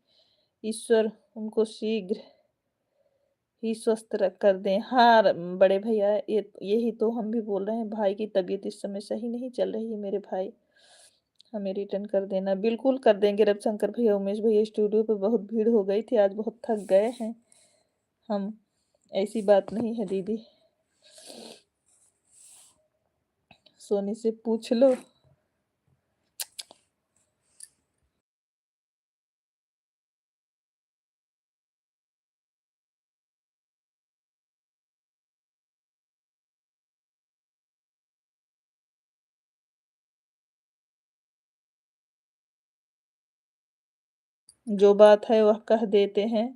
ईश्वर उनको शीघ्र ही स्वस्थ कर दें। हाँ बड़े भैया, यही तो हम भी बोल रहे हैं, भाई की तबीयत इस समय सही नहीं चल रही है मेरे भाई, हमें रिटर्न कर देना। बिल्कुल कर देंगे रविशंकर भैया। उमेश भैया, स्टूडियो पे बहुत भीड़ हो गई थी आज, बहुत थक गए हैं हम। ऐसी बात नहीं है दीदी, सोनी से पूछ लो। जो बात है वह कह देते हैं।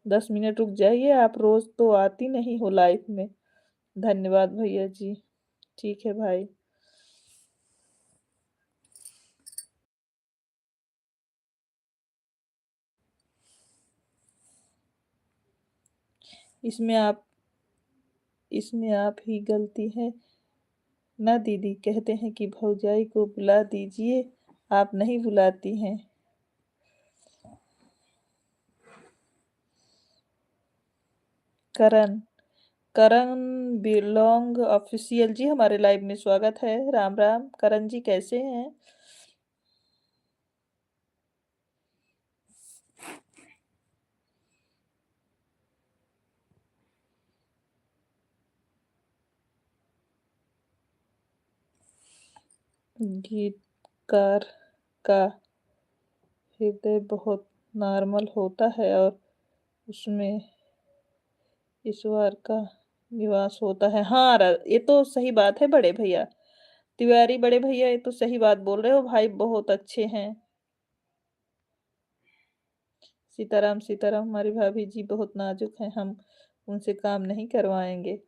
दस मिनट रुक जाइए, आप रोज तो आती नहीं हो लाइफ में। धन्यवाद भैया जी। ठीक है भाई। इसमें आप इसमें आप ही गलती है ना दीदी, कहते हैं कि भौजाई को बुला दीजिए, आप नहीं बुलाती हैं। करण करण बिलोंग ऑफिशियल जी, हमारे लाइव में स्वागत है। राम राम करण जी, कैसे हैं? गीतकार का हृदय बहुत नॉर्मल होता है और उसमें ईश्वर का निवास होता है। हाँ ये तो सही बात है बड़े भैया, तिवारी बड़े भैया, ये तो सही बात बोल रहे हो भाई, बहुत अच्छे हैं। सीताराम सीताराम, हमारी भाभी जी बहुत नाजुक हैं, हम उनसे काम नहीं करवाएंगे।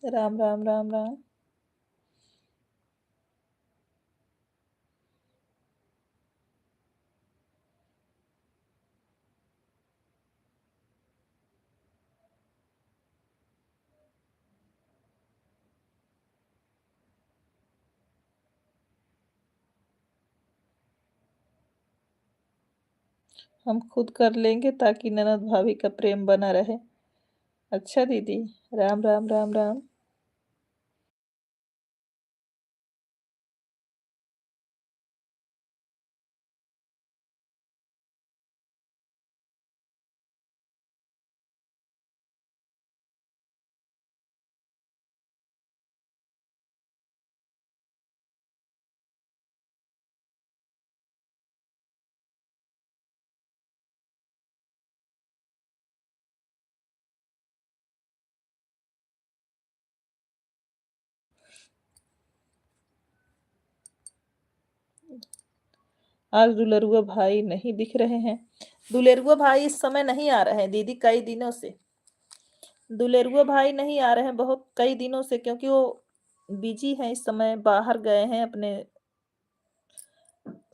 राम राम राम राम। हम खुद कर लेंगे ताकि ननद भाभी का प्रेम बना रहे। अच्छा दीदी, राम राम राम राम। आज दुलरुआ भाई नहीं दिख रहे हैं। दुलेरुआ भाई इस समय नहीं आ रहे हैं दीदी, कई दिनों से। दुलेरुआ भाई नहीं आ रहे हैं बहुत कई दिनों से, क्योंकि वो बिजी हैं इस समय, बाहर गए हैं अपने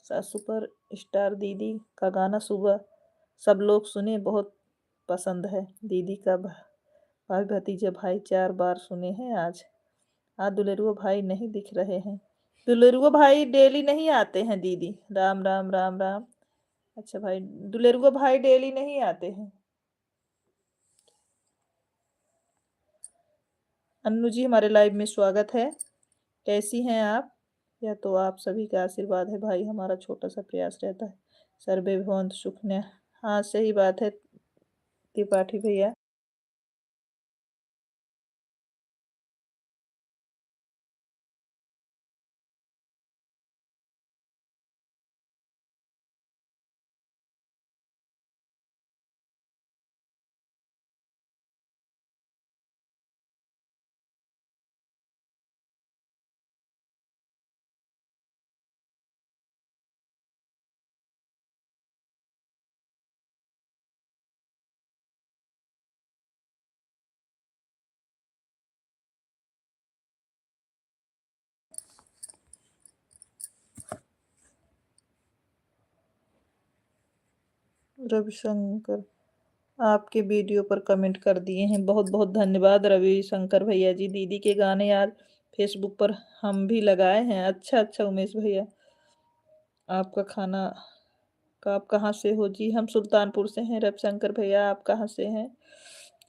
सुपर स्टार दीदी का गाना सुबह सब लोग सुने, बहुत पसंद है दीदी का। भाई भतीजे भाई 4 बार सुने हैं आज। आज दुलेरुआ भाई नहीं दिख रहे हैं। दुलेरुआ भाई डेली नहीं आते हैं दीदी। राम राम राम राम। अच्छा भाई, दुलेरुआ भाई डेली नहीं आते हैं। अन्नू जी हमारे लाइव में स्वागत है। कैसी हैं आप? यह तो आप सभी का आशीर्वाद है भाई, हमारा छोटा सा प्रयास रहता है। सर्वे भवन्तु सुखिनः। हाँ सही बात है त्रिपाठी भैया। रविशंकर आपके वीडियो पर कमेंट कर दिए हैं, बहुत बहुत धन्यवाद रविशंकर भैया जी। दीदी के गाने आज फेसबुक पर हम भी लगाए हैं। अच्छा अच्छा उमेश भैया, आपका खाना का आप कहाँ से हो जी? हम सुल्तानपुर से हैं। रविशंकर भैया आप कहाँ से हैं?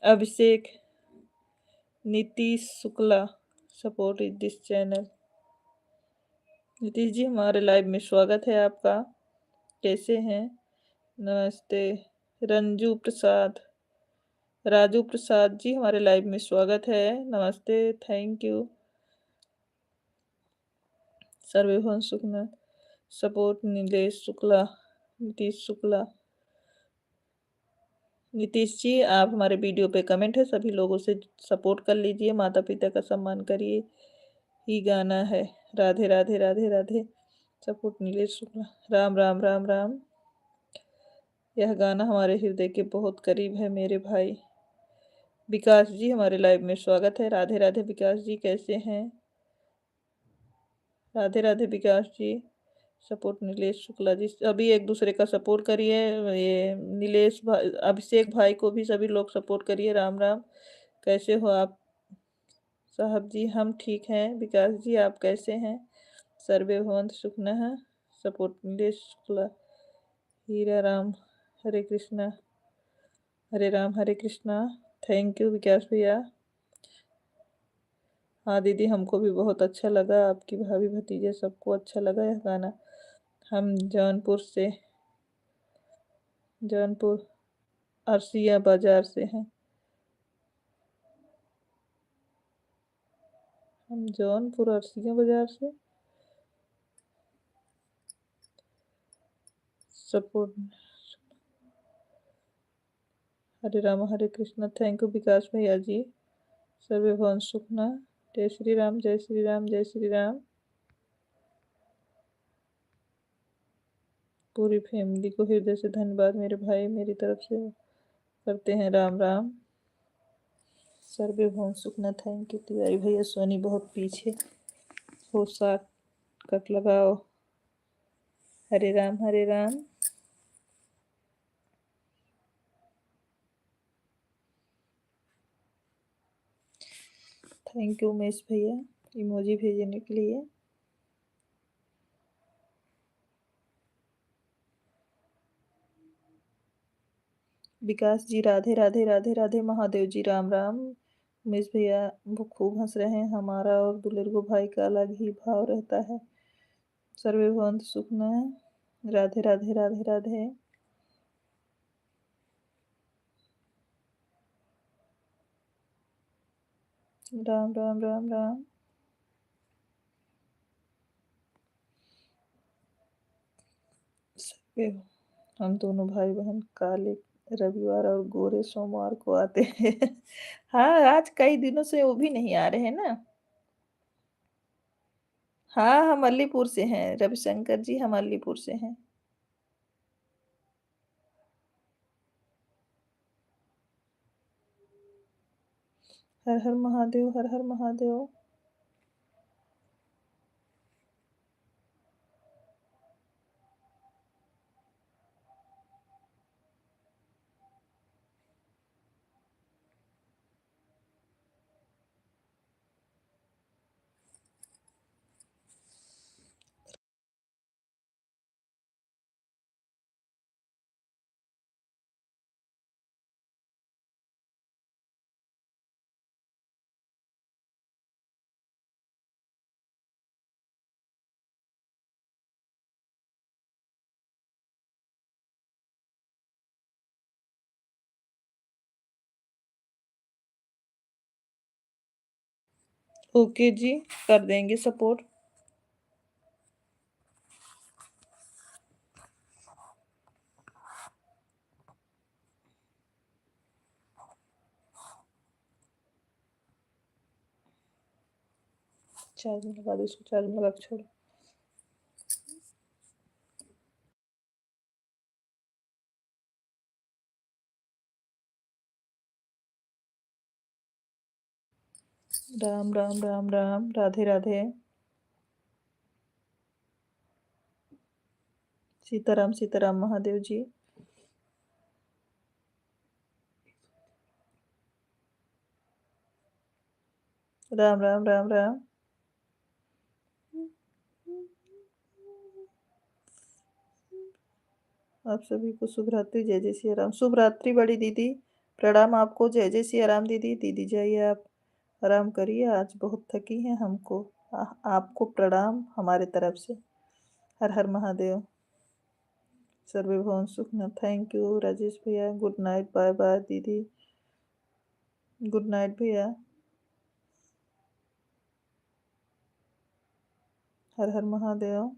Abhishek Nitish Shukla support is this channel. Nitish ji हमारे लाइव में स्वागत है आपका। कैसे हैं? नमस्ते। रंजू प्रसाद राजू प्रसाद जी हमारे लाइव में स्वागत है। नमस्ते, थैंक यू। सर्वेभवन शुक्ला सपोर्ट नीलेश शुक्ला नीतीश शुक्ला। नीतीश जी आप हमारे वीडियो पे कमेंट है, सभी लोगों से सपोर्ट कर लीजिए, माता पिता का सम्मान करिए। ही गाना है राधे राधे राधे राधे सपोर्ट नीलेश शुक्ला। राम राम राम राम। यह गाना हमारे हृदय के बहुत करीब है मेरे भाई। विकास जी हमारे लाइव में स्वागत है। राधे राधे विकास जी, कैसे हैं? राधे राधे विकास जी। सपोर्ट नीलेश शुक्ला जी, अभी एक दूसरे का सपोर्ट करिए। ये नीलेश भाई अभिषेक भाई को भी सभी लोग सपोर्ट करिए। राम राम। कैसे हो आप साहब जी? हम ठीक हैं। विकास जी आप कैसे हैं? सर्वे भवन्तु सुखिनः। सपोर्ट नीलेश शुक्ला। हीरा राम हरे कृष्णा हरे राम हरे कृष्णा। थैंक यू विकास भैया। हाँ दीदी हमको भी बहुत अच्छा लगा, आपकी भाभी भतीजे सबको अच्छा लगा यह गाना। हम जौनपुर अरसिया बाजार से हैं। हम जौनपुर अरसिया बाजार से सपोर्ट। हरे राम हरे कृष्णा। थैंक यू विकास भैया जी। सर्वे भवन सुखना। जय श्री राम जय श्री राम जय श्री राम। पूरी फैमिली को हृदय से धन्यवाद मेरे भाई, मेरी तरफ से करते हैं राम राम। सर्वे भवन सुखना। थैंक यू तिवारी भैया। सोनी बहुत पीछे हो, साथ कट लगाओ। हरे राम हरे राम। थैंक यू उमेश भैया इमोजी भेजने के लिए। विकास जी राधे राधे राधे राधे। महादेव जी राम राम। उमेश भैया वो खूब हंस रहे हैं। हमारा और दुलरगो भाई का अलग ही भाव रहता है। सर्वे भवन्तु सुखिनः। राधे राधे राधे राधे। राम राम राम राम। सर्वे हम दोनों भाई बहन काले रविवार और गोरे सोमवार को आते हैं। हाँ आज कई दिनों से वो भी नहीं आ रहे हैं ना। हाँ हम अलीपुर से हैं रविशंकर जी, हम अलीपुर से हैं। हर हर महादेव हर हर महादेव। ओके जी, कर देंगे सपोर्ट। चार्जिंग लगा दो, इसको चार्जिंग लगा के छोड़ो। राम राम राम राम, राधे राधे। सीताराम सीताराम महादेव जी। राम राम राम राम। आप सभी को शुभ रात्रि, जय जय सिया राम। शुभ रात्रि बड़ी दीदी, प्रणाम आपको, जय जय सिया राम। दीदी दीदी जाइए आप आराम करिए, आज बहुत थकी हैं हमको। आपको प्रणाम हमारे तरफ से। हर हर महादेव। सर्वे भवन सुखना। थैंक यू राजेश भैया। गुड नाइट, बाय बाय दीदी। गुड नाइट भैया। हर हर महादेव।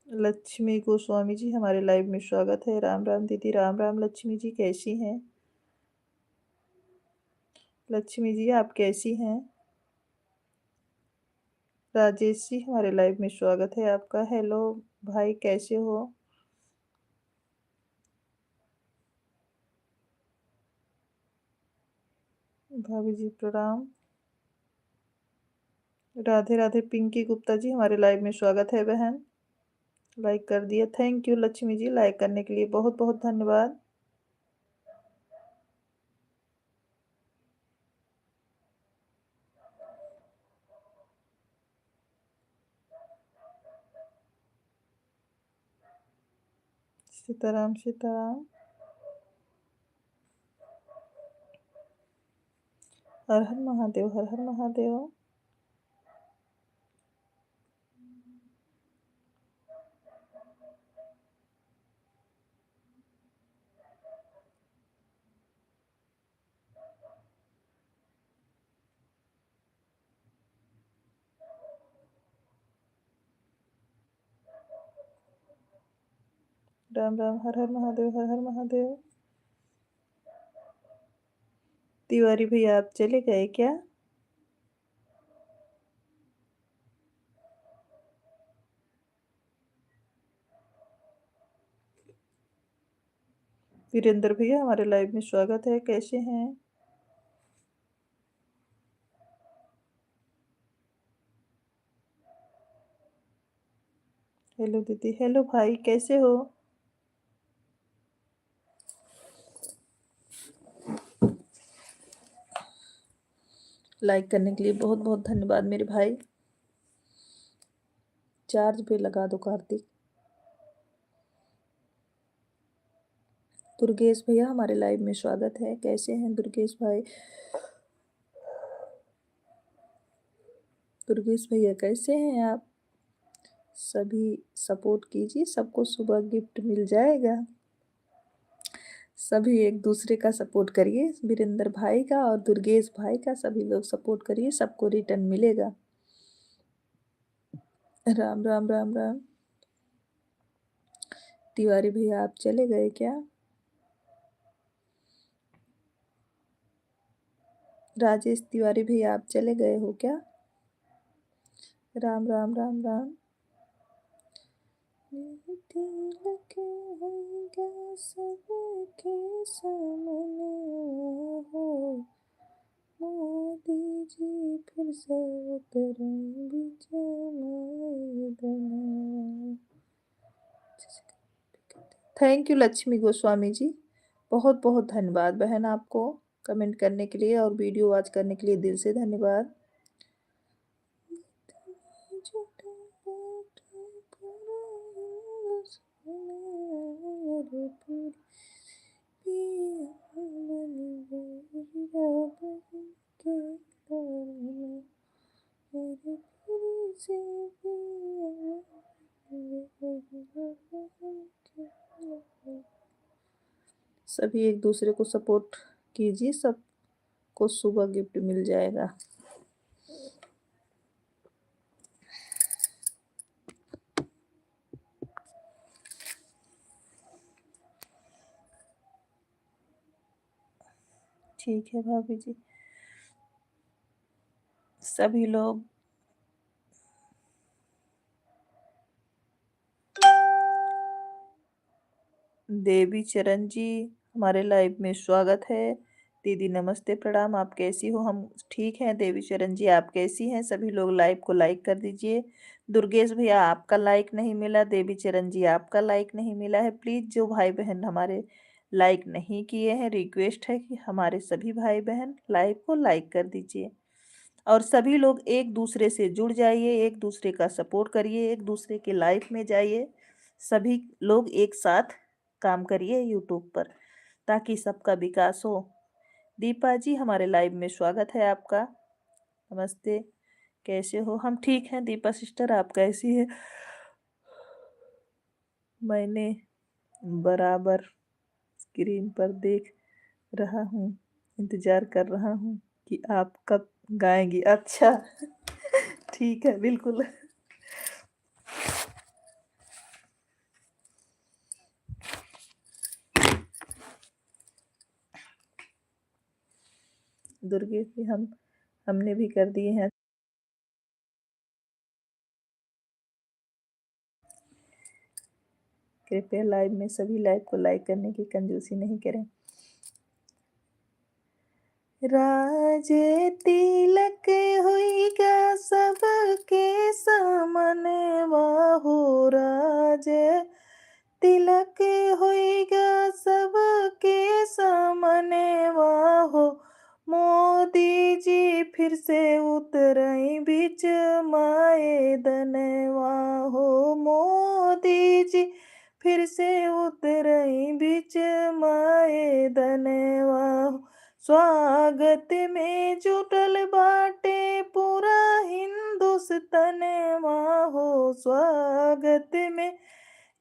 लक्ष्मी गोस्वामी जी हमारे लाइव में स्वागत है। राम राम दीदी, राम राम। लक्ष्मी जी कैसी हैं? लक्ष्मी जी आप कैसी हैं? राजेश जी हमारे लाइव में स्वागत है आपका। हेलो भाई, कैसे हो? भाभी जी प्रणाम। राधे राधे। पिंकी गुप्ता जी हमारे लाइव में स्वागत है बहन। लाइक कर दिया, thank you Lakshmi ji, like करने के लिए बहुत बहुत धन्यवाद। सीताराम सीताराम। हर हर महादेव, हर हर महादेव। राम राम, हर हर महादेव, हर हर महादेव। तिवारी भैया आप चले गए क्या? वीरेंद्र भैया हमारे लाइव में स्वागत है, कैसे हैं? हेलो दीदी, हेलो भाई, कैसे हो? लाइक करने के लिए बहुत बहुत धन्यवाद मेरे भाई। चार्ज पे लगा दो कार्तिक। दुर्गेश भैया हमारे लाइव में स्वागत है, कैसे हैं दुर्गेश भाई? दुर्गेश भैया कैसे हैं आप? सभी सपोर्ट कीजिए, सबको सुबह गिफ्ट मिल जाएगा। सभी एक दूसरे का सपोर्ट करिए, वीरेंद्र भाई का और दुर्गेश भाई का, सभी लोग सपोर्ट करिए, सबको रिटर्न मिलेगा। राम राम राम राम। तिवारी भैया आप चले गए क्या? राजेश तिवारी भैया आप चले गए हो क्या? राम राम राम राम। तिलक होगा सबके सामने हो, मोदी जी फिर से उतरेंगे मैदान। थैंक यू लक्ष्मी गोस्वामी जी, बहुत बहुत धन्यवाद बहन आपको कमेंट करने के लिए और वीडियो वॉच करने के लिए दिल से धन्यवाद। सभी एक दूसरे को सपोर्ट कीजिए, सबको आपको सुबह गिफ्ट मिल जाएगा। ठीक है भाभी जी, सभी लोग देवी चरण जी, हमारे लाइव में स्वागत है। दीदी नमस्ते प्रणाम, आप कैसी हो? हम ठीक हैं देवी चरण जी, आप कैसी हैं? सभी लोग लाइव को लाइक कर दीजिए। दुर्गेश भैया आपका लाइक नहीं मिला, देवी चरण जी आपका लाइक नहीं मिला है। प्लीज़ जो भाई बहन हमारे लाइक नहीं किए हैं, रिक्वेस्ट है कि हमारे सभी भाई बहन लाइव को लाइक कर दीजिए और सभी लोग एक दूसरे से जुड़ जाइए, एक दूसरे का सपोर्ट करिए, एक दूसरे के लाइफ में जाइए। सभी लोग एक साथ काम करिए यूट्यूब पर ताकि सबका विकास हो। दीपा जी हमारे लाइव में स्वागत है आपका। नमस्ते, कैसे हो? हम ठीक हैं दीपा सिस्टर, आप कैसी है? मैंने बराबर स्क्रीन पर देख रहा हूँ, इंतजार कर रहा हूँ कि आप कब गाएंगी। अच्छा ठीक है, बिल्कुल। दुर्गे जी हमने भी कर दिए हैं। कृपया लाइव में सभी लाइव को लाइक करने की कंजूसी नहीं करें। राजे तिलक होइगा सबके सामने वाहो, राजे तिलक होइगा सबके सामने वाहो। मोदी जी फिर से उतरई बीच मैदानवा हो, मोदी जी फिर से उतरई बीच मैदानवा हो। स्वागत में जुटल बाटे पूरा हिंदुस्तानवा हो, स्वागत में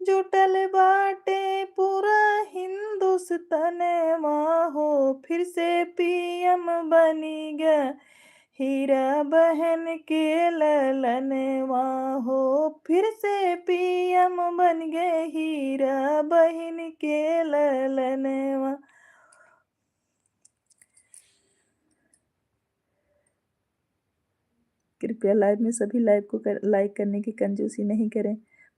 जुटल बाटे पूरा हिंदुस्तानवा हो। फिर से पीएम बनी गया हीरा बहन के ललनवा हो, फिर से पीएम बन गए हीरा बहन के ललनवा। कृपया लाइव में सभी लाइव को लाइक करने की कंजूसी नहीं करें।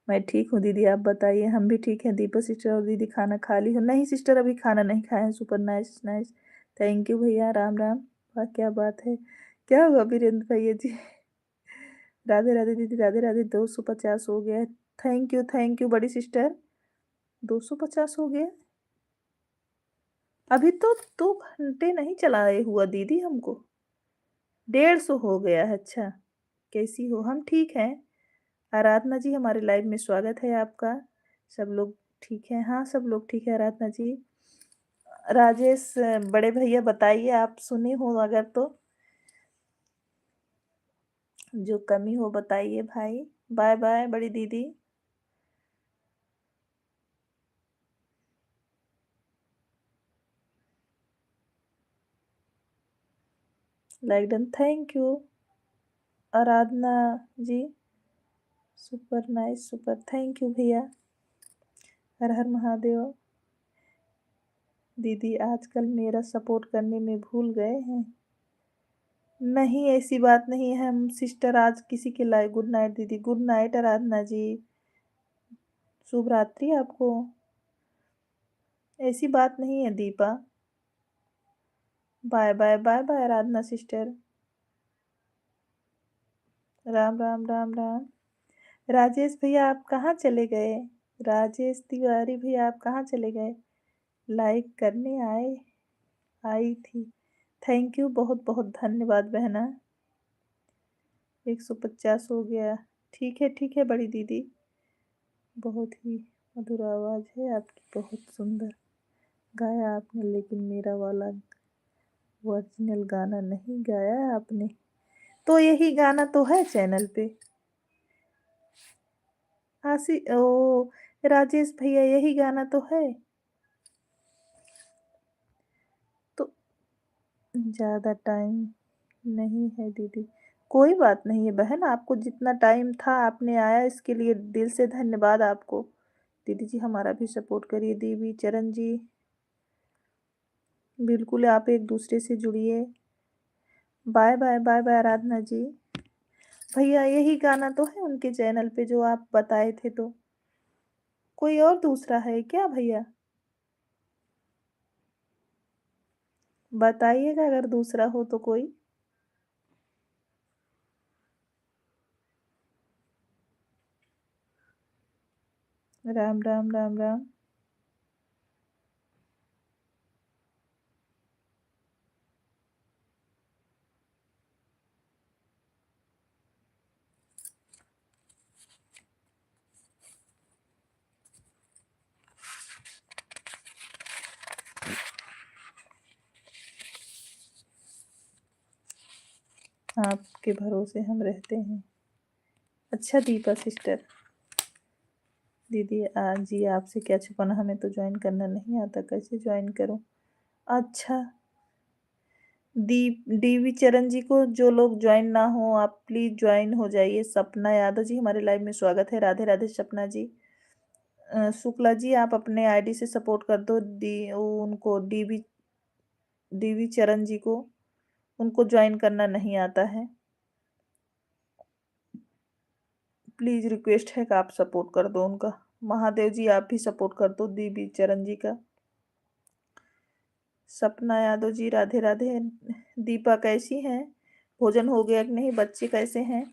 मैं ठीक हूँ दीदी, आप बताइए? हम भी ठीक हैं। दीपा सिस्टर और दीदी खाना खा ली हो? नहीं सिस्टर, अभी खाना नहीं खाए हैं। Super nice nice, thank you भैया, राम राम। वाह क्या बात है, क्या हुआ वीरेंद्र भैया जी? राधे राधे दीदी, राधे राधे। 250 हो गया। थैंक यू बड़ी सिस्टर। 250 हो गया? अभी तो 2 घंटे नहीं चलाए हुआ दीदी हमको। 150 हो गया है। अच्छा, कैसी हो? हम ठीक हैं। आराधना जी हमारे लाइव में स्वागत है आपका। सब लोग ठीक हैं? हाँ सब लोग ठीक है आराधना जी। राजेश बड़े भैया बताइए, आप सुने हो अगर तो, जो कमी हो बताइए भाई। बाय बाय बड़ी दीदी। Like done, thank you Aradhana ji. Super nice, super, thank you भैया। हर हर महादेव। दीदी आजकल मेरा सपोर्ट करने में भूल गए हैं? नहीं ऐसी बात नहीं है, हम सिस्टर आज किसी के लाइव। गुड नाइट दीदी। गुड नाइट आराधना जी, शुभ रात्रि आपको। ऐसी बात नहीं है Deepa. Bye bye bye bye Aradhana sister. Ram Ram Ram Ram. Rajesh भैया आप कहाँ चले गए? राजेश तिवारी भैया आप कहाँ चले गए? लाइक करने आई थी। थैंक यू, बहुत बहुत धन्यवाद बहना। 150 हो गया। ठीक है बड़ी दीदी। बहुत ही मधुर आवाज़ है आपकी, बहुत सुंदर गाया आपने, लेकिन मेरा वाला ओरिजिनल गाना नहीं गाया आपने। तो यही गाना तो है चैनल पे। आशी ओ राजेश भैया, यही गाना तो है। तो ज़्यादा टाइम नहीं है दीदी। कोई बात नहीं है बहन, आपको जितना टाइम था आपने आया, इसके लिए दिल से धन्यवाद आपको। दीदी जी हमारा भी सपोर्ट करिए। देवी चरण जी, बिल्कुल आप एक-दूसरे से जुड़िए। बाय, बाय, बाय, बाय आराधना जी। भैया यही गाना तो है उनके चैनल पे जो आप बताए थे तो? कोई और दूसरा है क्या भैया? बताइएगा अगर दूसरा हो तो कोई। राम, राम, राम, राम। आपके भरोसे हम रहते हैं। अच्छा दीपा सिस्टर, दीदी जी आपसे क्या छुपाना, हमें तो जॉइन करना नहीं आता, कैसे जॉइन करूं? अच्छा, डीवी चरण जी को जो लोग जॉइन ना हो आप प्लीज ज्वाइन हो जाइए। सपना यादव जी हमारे लाइव में स्वागत है। राधे राधे सपना जी। शुक्ला जी आप अपने आईडी से सपोर्ट कर दो उनको डीवी डीवी चरण जी को, उनको ज्वाइन करना नहीं आता है। प्लीज रिक्वेस्ट है कि आप सपोर्ट कर दो उनका। महादेव जी आप भी सपोर्ट कर दो डीवी चरण जी का। सपना यादव जी राधे राधे। दीपा कैसी हैं? भोजन हो गया कि नहीं? बच्चे कैसे हैं?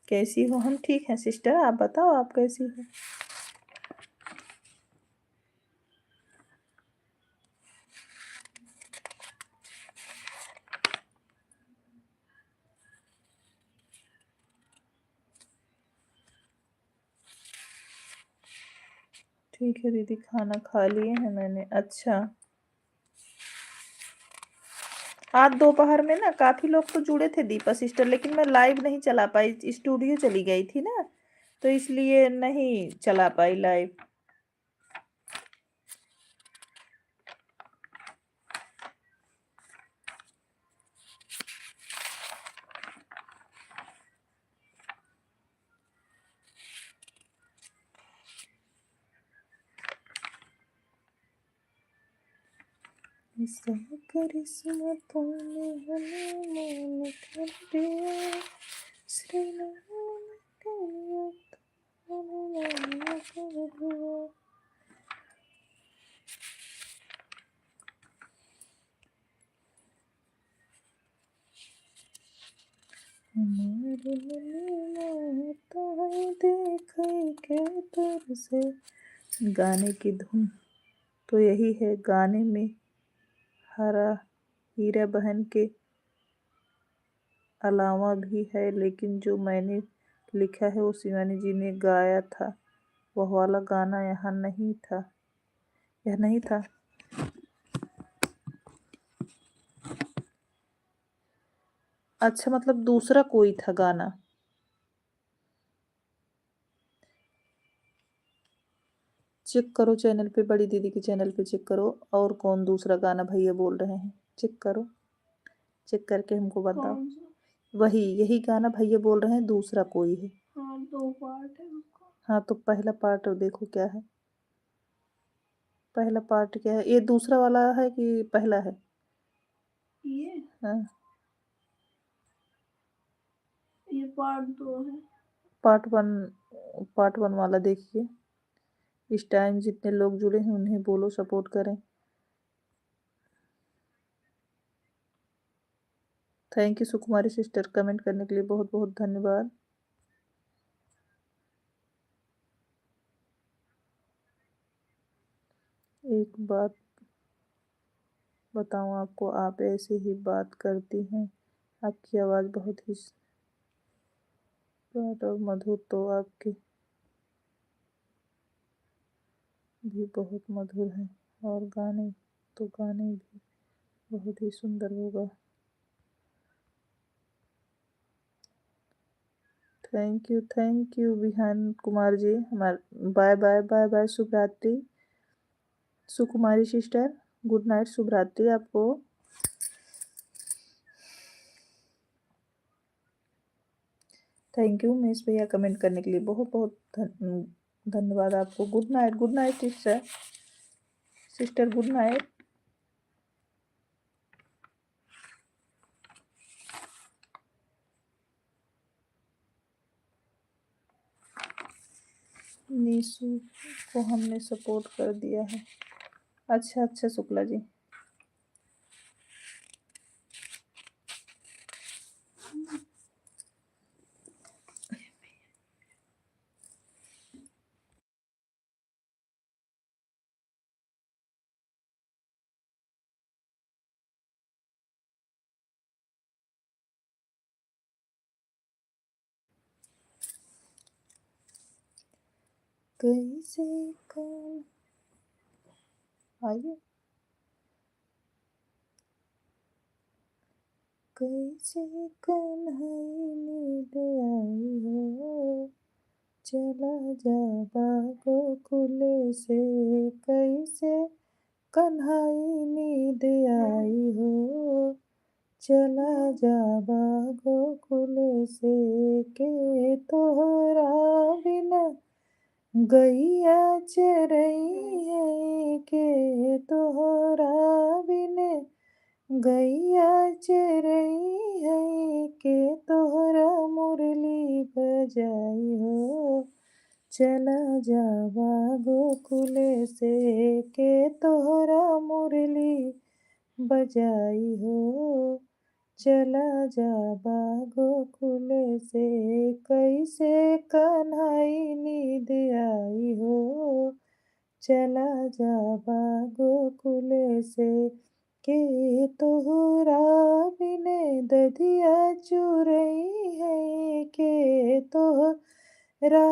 कैसी हो? हम ठीक हैं सिस्टर, आप बताओ आप कैसी हो? ठीक है दीदी, खाना खा लिए हैं मैंने। अच्छा, आज दोपहर में ना काफी लोग तो जुड़े थे दीपा सिस्टर, लेकिन मैं लाइव नहीं चला पाई, स्टूडियो चली गई थी ना, तो इसलिए नहीं चला पाई लाइव। सब करिश्मतों ने हमें मौन कर दिया, श्री राम के अपना कर दिया। हमारे मन आता है देख के तर से। गाने की धुन तो यही है, गाने में हरा हीरा बहन के अलावा भी है, लेकिन जो मैंने लिखा है वो शिवानी जी ने गाया था, वह वाला गाना यहाँ नहीं था, यह नहीं था। अच्छा, मतलब दूसरा कोई था गाना। चेक करो चैनल पे, बड़ी दीदी के चैनल पे चेक करो, और कौन दूसरा गाना भैया बोल रहे हैं, चेक करो, चेक करके हमको बताओ। वही यही गाना भैया बोल रहे हैं, दूसरा कोई है। हाँ, 2 पार्ट है उसका। हाँ, तो पहला पार्ट देखो क्या है। पहला पार्ट क्या है? ये दूसरा वाला है कि पहला है? ये हाँ, ये पार्ट 2 है। पार्ट 1, पार्ट 1 वाला देखिए। इस टाइम जितने लोग जुड़े हैं उन्हें बोलो सपोर्ट करें। Thank you Sukumari sister, comment करने के लिए बहुत बहुत धन्यवाद। एक बात बताऊं आपको, आप ऐसे ही बात करती हैं, आपकी आवाज़ बहुत ही स्वीट और मधुर, तो आपकी भी बहुत मधुर है। और गाने तो गाने भी बहुत ही सुंदर होगा। Thank you Vihaan Kumar ji. हमारे बाय बाय बाय बाय। शुभ रात्रि सुकुमारी सिस्टर, गुड नाइट, शुभ रात्रि आपको। थैंक यू उमेश भैया कमेंट करने के लिए, बहुत बहुत धन्यवाद आपको। Good night sister, sister good night. Nishu को हमने सपोर्ट कर दिया है। अच्छा अच्छा शुक्ला जी। कैसे कौन आइए, कैसे कन्हई नींद आई हो, चला जा गोकुल से। कैसे कन्हई नींद आई हो, चला जा गोकुल से। के तोहरा बिना गैया चरई है, के तोहरा बिन गैया चरई है, के तोहरा मुरली बजाई हो, चला जावा गोकुल से। के तोहरा मुरली बजाई हो, चला जावा गोकुल से। कैसे कन्हई नींद आई हो, चला जावा गोकुल से। के तोहरा बिने दधिया चुरई है, के तोहरा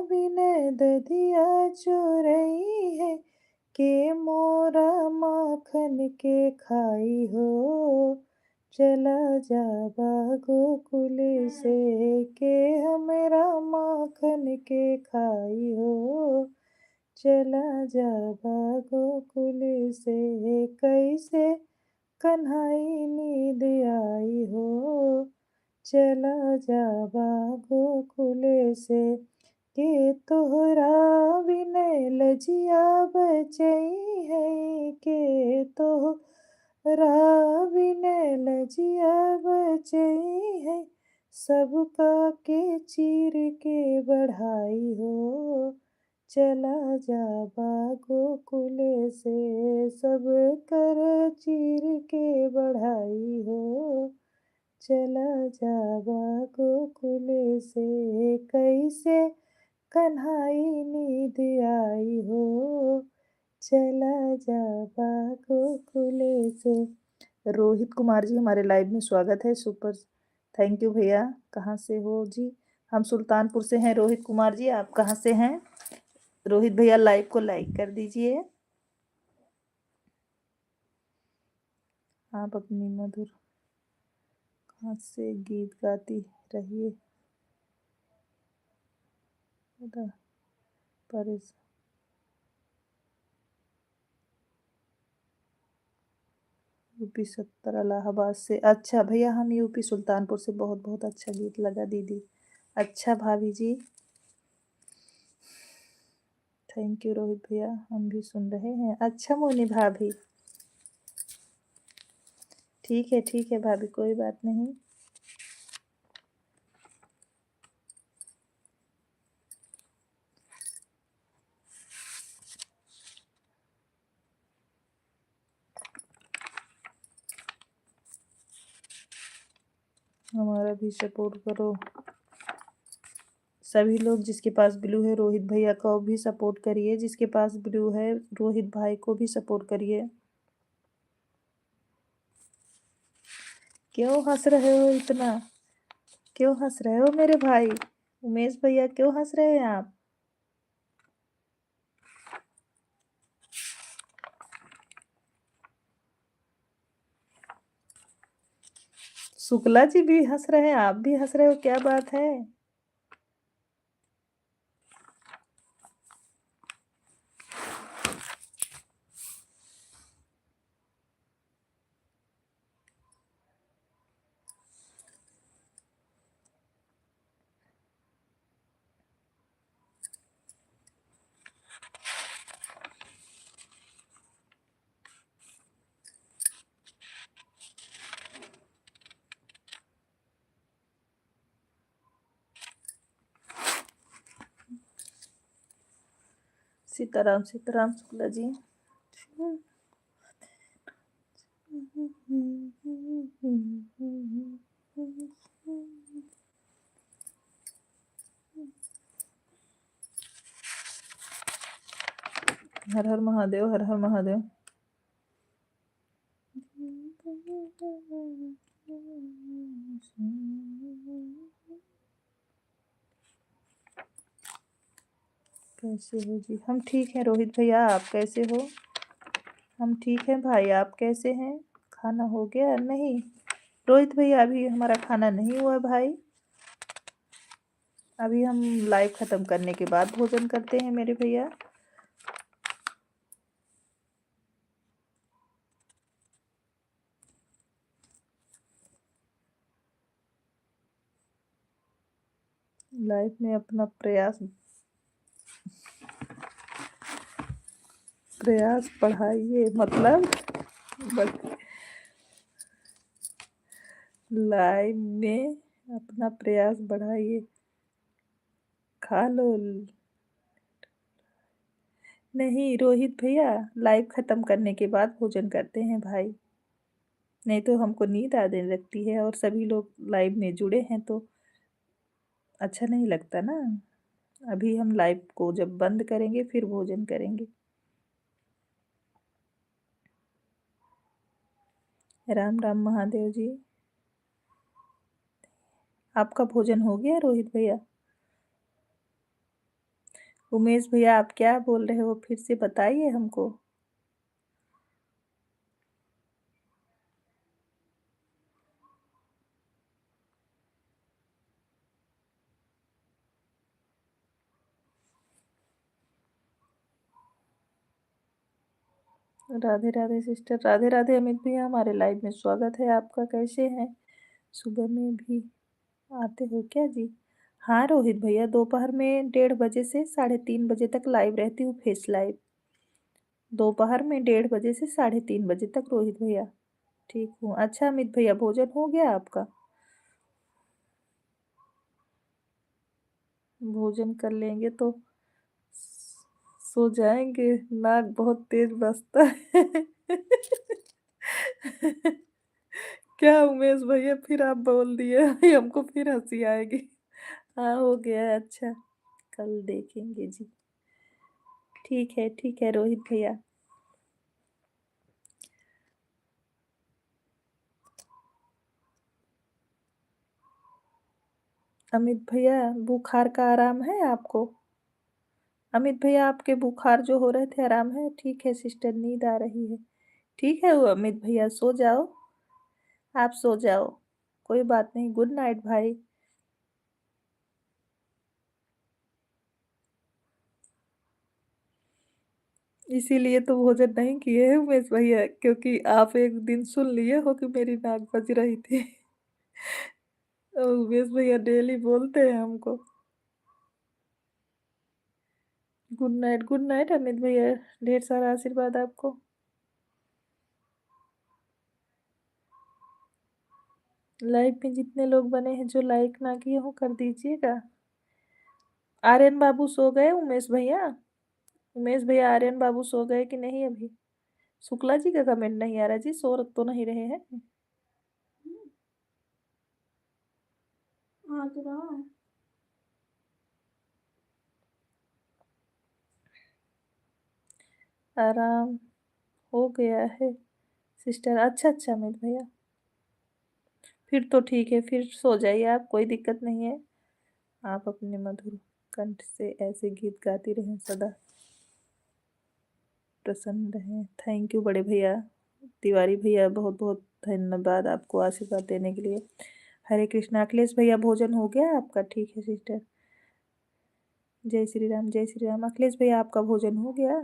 बिने दधिया चुरई है, के मोरा माखन के खाई हो, चला जावा गोकुल से। के हमरा माखन के खाई हो, चला जावा गोकुल से। कैसे कन्हई नींद आई हो, चला जावा गोकुल से। के तोहरा बिनय लजिया बचई है, के तोहरा बिनय लजिया बचई है, सबका के चीर के बढ़ाई हो, चला जावा गोकुल से। सब कर चीर के बढ़ाई हो, चला जावा गोकुल से। कैसे कन्हई नींद आई हो, चला जावा गोकुल से। रोहित कुमार जी हमारे लाइव में स्वागत है। सुपर थैंक यू भैया। कहाँ से हो जी? हम सुल्तानपुर से हैं। रोहित कुमार जी आप कहाँ से हैं? रोहित भैया लाइव को लाइक कर दीजिए। आप अपनी मधुर हाथ से गीत गाती रहिए। परेश यूपी 70 इलाहाबाद से। अच्छा भैया हम यूपी सुल्तानपुर से। बहुत बहुत अच्छा गीत लगा दीदी। अच्छा भाभी जी थैंक यू रोहित भैया, हम भी सुन रहे हैं। अच्छा मोनी भाभी ठीक है भाभी कोई बात नहीं। हमारा भी सपोर्ट करो सभी लोग। जिसके पास ब्लू है रोहित भैया को भी सपोर्ट करिए। जिसके पास ब्लू है रोहित भाई को भी सपोर्ट करिए। क्यों हंस रहे हो इतना? क्यों हंस रहे हो मेरे भाई? उमेश भैया क्यों हंस रहे हैं आप? शुक्ला जी भी हंस रहे हैं, आप भी हंस रहे हो, क्या बात है? सीताराम सीताराम शुक्ला जी। हर हर महादेव, हर हर महादेव। कैसे हो जी? हम ठीक हैं रोहित भैया, आप कैसे हो? हम ठीक हैं भाई, आप कैसे हैं? खाना हो गया? नहीं रोहित भैया, अभी हमारा खाना नहीं हुआ भाई। अभी हम लाइव ख़त्म करने के बाद भोजन करते हैं मेरे भैया। लाइफ में अपना प्रयास बढ़ाइए, मतलब लाइफ में अपना प्रयास बढ़ाइए। खा लो। नहीं रोहित भैया, लाइव ख़त्म करने के बाद भोजन करते हैं भाई, नहीं तो हमको नींद आने लगती है और सभी लोग लाइव में जुड़े हैं तो अच्छा नहीं लगता ना। अभी हम लाइव को जब बंद करेंगे फिर भोजन करेंगे। राम राम महादेव जी। आपका भोजन हो गया रोहित भैया? उमेश भैया, आप क्या बोल रहे हो, फिर से बताइए हमको। राधे राधे सिस्टर, राधे राधे अमित भैया, हमारे लाइव में स्वागत है आपका। कैसे हैं? सुबह में भी आते हो क्या जी? हाँ रोहित भैया, दोपहर में 1:30 बजे से 3:30 बजे तक लाइव रहती हूँ, फेस लाइव। दोपहर में 1:30 बजे से 3:30 बजे तक रोहित भैया। ठीक हूँ। अच्छा अमित भैया, भोजन हो गया आपका? भोजन कर लेंगे तो सो जाएंगे, नाक बहुत तेज बजता है। क्या उमेश भैया, फिर आप बोल दिए, हमको फिर हंसी आएगी। हाँ हो गया है, अच्छा कल देखेंगे जी। ठीक है रोहित भैया। अमित भैया, बुखार का आराम है आपको? अमित भैया, आपके बुखार जो हो रहे थे आराम है? ठीक है सिस्टर, नींद आ रही है। ठीक है वो अमित भैया, सो जाओ, आप सो जाओ, कोई बात नहीं। गुड नाइट भाई। इसीलिए तो भोजन नहीं किए हैं उमेश भैया, क्योंकि आप एक दिन सुन लिए हो कि मेरी नाक बज रही थी। और उमेश भैया डेली बोलते हैं हमको। गुड नाइट अमित भैया, ढेर सारा आशीर्वाद आपको। लाइव में जितने लोग बने हैं जो लाइक ना किए हो कर दीजिएगा। आर्यन बाबू सो गए उमेश भैया? उमेश भैया, आर्यन बाबू सो गए कि नहीं अभी? शुक्ला जी का कमेंट नहीं आ रहा जी, सो तो नहीं रहे हैं? हाँ तो रहा है। आराम हो गया है सिस्टर। अच्छा अमित भैया, फिर तो ठीक है, फिर सो जाइए आप, कोई दिक्कत नहीं है। आप अपने मधुर कंठ से ऐसे गीत गाती रहें, सदा प्रसन्न रहें। थैंक यू बड़े भैया। तिवारी भैया, बहुत बहुत धन्यवाद आपको आशीर्वाद देने के लिए। हरे कृष्णा। अखिलेश भैया भोजन हो गया आपका? ठीक है सिस्टर। जय श्री राम, जय श्री राम। अखिलेश भैया आपका भोजन हो गया?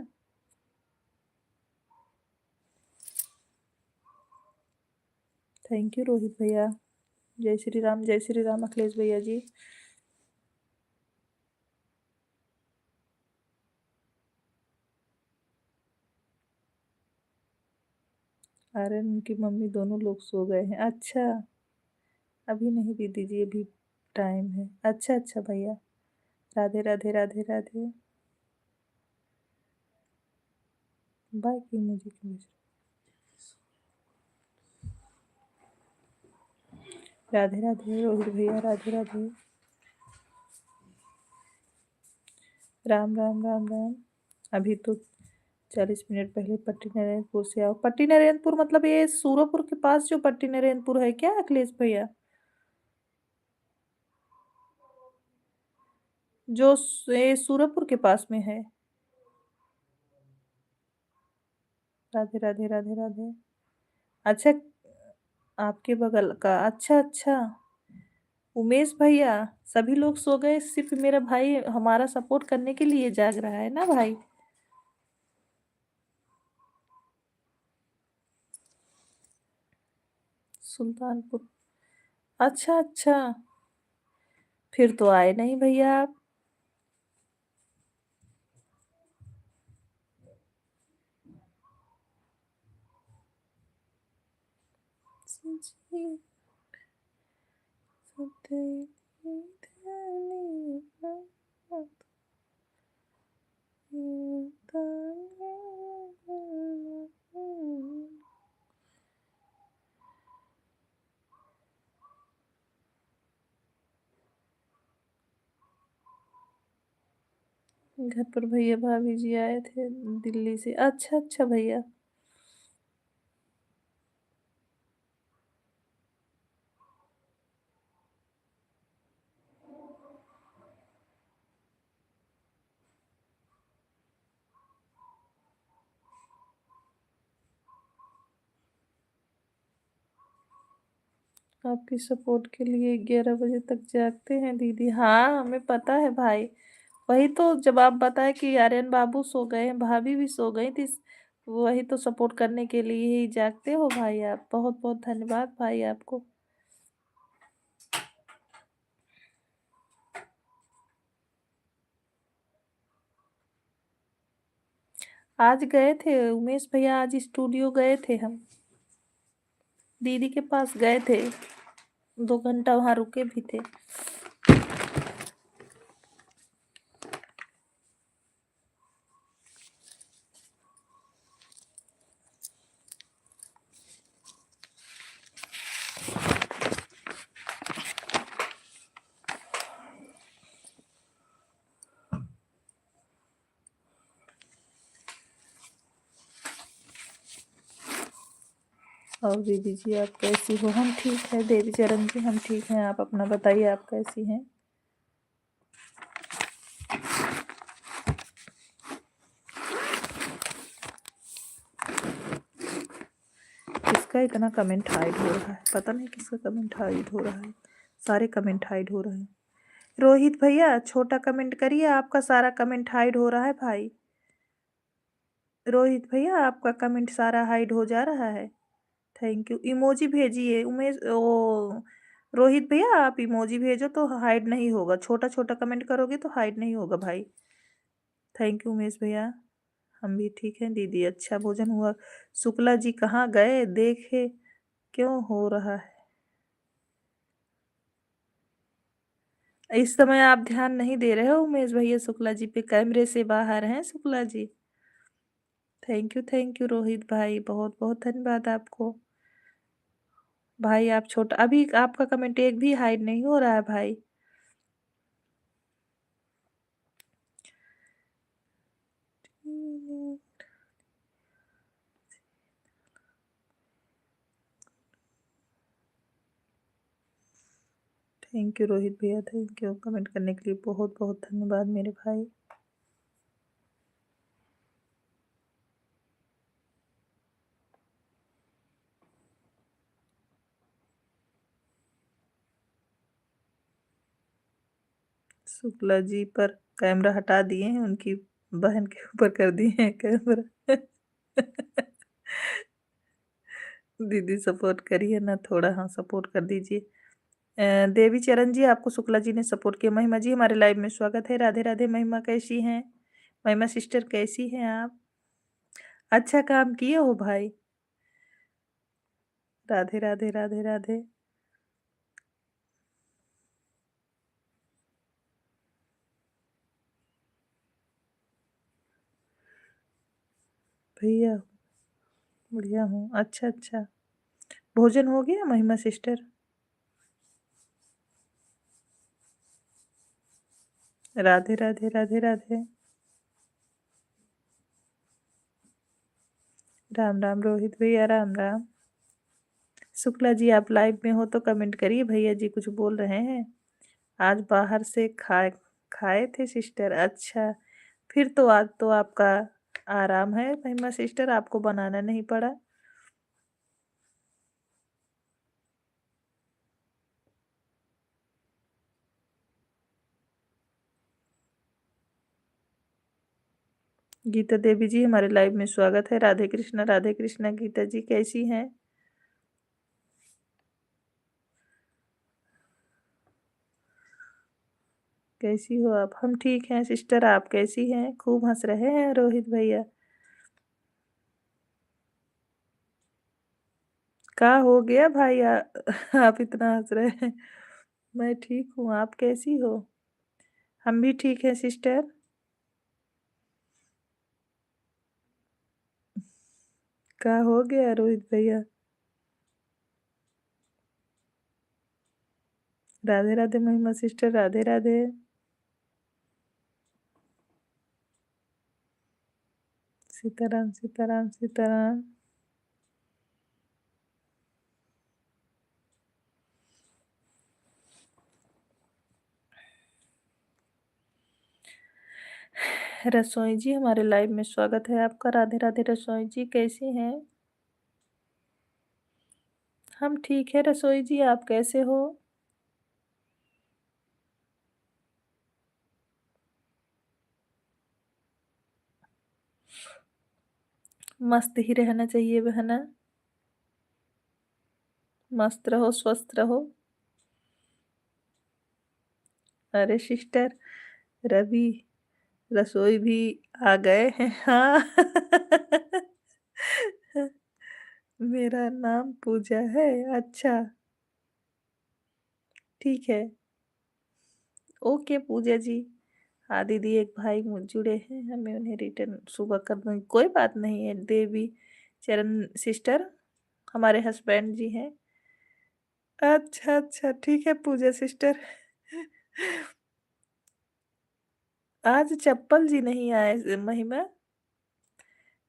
थैंक यू रोहित भैया। जय श्री राम, जय श्री राम अखिलेश भैया जी। आर्यन उनकी मम्मी दोनों लोग सो गए हैं। अच्छा, अभी नहीं दीदी जी, अभी टाइम है। अच्छा अच्छा भैया। राधे राधे राधे राधे। बाय की मुझे क्यों भेज रहे? राधे राधे रोहित भैया, राधे राधे। राम राम राम राम। अभी तो 40 मिनट पहले पट्टी नरेंद्रपुर से आओ। पट्टी नरेंद्रपुर मतलब ये सूरजपुर के पास जो पट्टी नरेंद्रपुर है क्या अखिलेश भैया? जो ये सूरजपुर के पास में है। राधे राधे राधे राधे। अच्छा, आपके बगल का। अच्छा अच्छा। उमेश भैया, सभी लोग सो गए, सिर्फ मेरा भाई हमारा सपोर्ट करने के लिए जाग रहा है ना भाई? सुल्तानपुर। अच्छा अच्छा। फिर तो आए नहीं भैया आप। घर पर भैया भाभी जी आए थे दिल्ली से। अच्छा अच्छा भैया। आपकी सपोर्ट के लिए 11 बजे तक जागते हैं दीदी। हाँ हमें पता है भाई। वही तो, जब आप बताए कि आर्यन बाबू सो गए हैं, भाभी भी सो गई थी, वही तो सपोर्ट करने के लिए ही जागते हो भाई आप। बहुत बहुत धन्यवाद भाई आपको। आज गए थे उमेश भैया, आज स्टूडियो गए थे हम, दीदी के पास गए थे, 2 घंटा वहां रुके भी थे। और दीदी जी आप कैसी हो? हम ठीक है देवी चरण जी, हम ठीक हैं। आप अपना बताइए, आप कैसी हैं? किसका इतना कमेंट हाइड हो रहा है? पता नहीं किसका कमेंट हाइड हो रहा है। सारे कमेंट हाइड हो रहे हैं। रोहित भैया छोटा कमेंट करिए, आपका सारा कमेंट हाइड हो रहा है भाई। रोहित भैया आपका कमेंट सारा हाइड हो जा रहा है। Thank you. इमोजी भेजिए उमेश ओ। रोहित भैया आप इमोजी भेजो तो हाइड नहीं होगा। छोटा छोटा कमेंट करोगे तो हाइड नहीं होगा भाई। थैंक यू उमेश भैया। हम भी ठीक हैं दीदी। अच्छा भोजन हुआ? शुक्ला जी कहाँ गए देखे क्यों हो रहा है? इस समय आप ध्यान नहीं दे रहे हो उमेश भैया शुक्ला जी पे, कैमरे से बाहर हैं शुक्ला जी। थैंक यू रोहित भाई, बहुत बहुत धन्यवाद आपको। भाई आप छोटा, अभी आपका कमेंट एक भी हाइड नहीं हो रहा है भाई। थैंक यू रोहित भैया, थैंक यू कमेंट करने के लिए, बहुत बहुत धन्यवाद मेरे भाई। शुक्ला जी पर कैमरा हटा दिए हैं, उनकी बहन के ऊपर कर दिए हैं कैमरा। दीदी सपोर्ट करिए ना थोड़ा, हाँ सपोर्ट कर दीजिए। देवी चरण जी, आपको शुक्ला जी ने सपोर्ट किया। महिमा जी, हमारे लाइव में स्वागत है। राधे राधे। महिमा कैसी हैं? महिमा सिस्टर कैसी हैं आप? अच्छा काम किए हो भाई। राधे राधे राधे राधे। भैया बढ़िया हूँ। अच्छा अच्छा, भोजन हो गया महिमा सिस्टर? राधे राधे राधे राधे। राम राम रोहित भैया, राम राम। शुक्ला जी, आप लाइव में हो तो कमेंट करिए, भैया जी कुछ बोल रहे हैं। आज बाहर से खाए खाए थे सिस्टर? अच्छा, फिर तो आज तो आपका आराम है महिमा सिस्टर, आपको बनाना नहीं पड़ा। गीता देवी जी, हमारे लाइव में स्वागत है। राधे कृष्णा राधे कृष्णा। गीता जी कैसी हैं? कैसी हो आप? हम ठीक हैं सिस्टर, आप कैसी हैं? खूब हंस रहे हैं रोहित भैया। क्या हो गया भाई आप इतना हंस रहे हैं। मैं ठीक हूँ, आप कैसी हो? हम भी ठीक हैं सिस्टर। क्या हो गया रोहित भैया? राधे राधे महिमा सिस्टर, राधे राधे। सीताराम सीताराम सीताराम। रसोई जी, हमारे लाइव में स्वागत है आपका। राधे राधे रसोई जी, कैसी हैं? हम ठीक है रसोई जी, आप कैसे हो? मस्त ही रहना चाहिए बहना। मस्त रहो, स्वस्थ रहो। अरे सिस्टर, रवि रसोई भी आ गए हैं, हाँ। मेरा नाम पूजा है। अच्छा, ठीक है। ओके पूजा जी। हाँ दीदी, एक भाई मुझ जुड़े हैं, हमें उन्हें रिटर्न सुबह कर दूंगी, कोई बात नहीं है। देवी चरण सिस्टर हमारे हस्बैंड जी हैं। अच्छा अच्छा, ठीक है पूजा सिस्टर। आज चप्पल जी नहीं आए महिमा।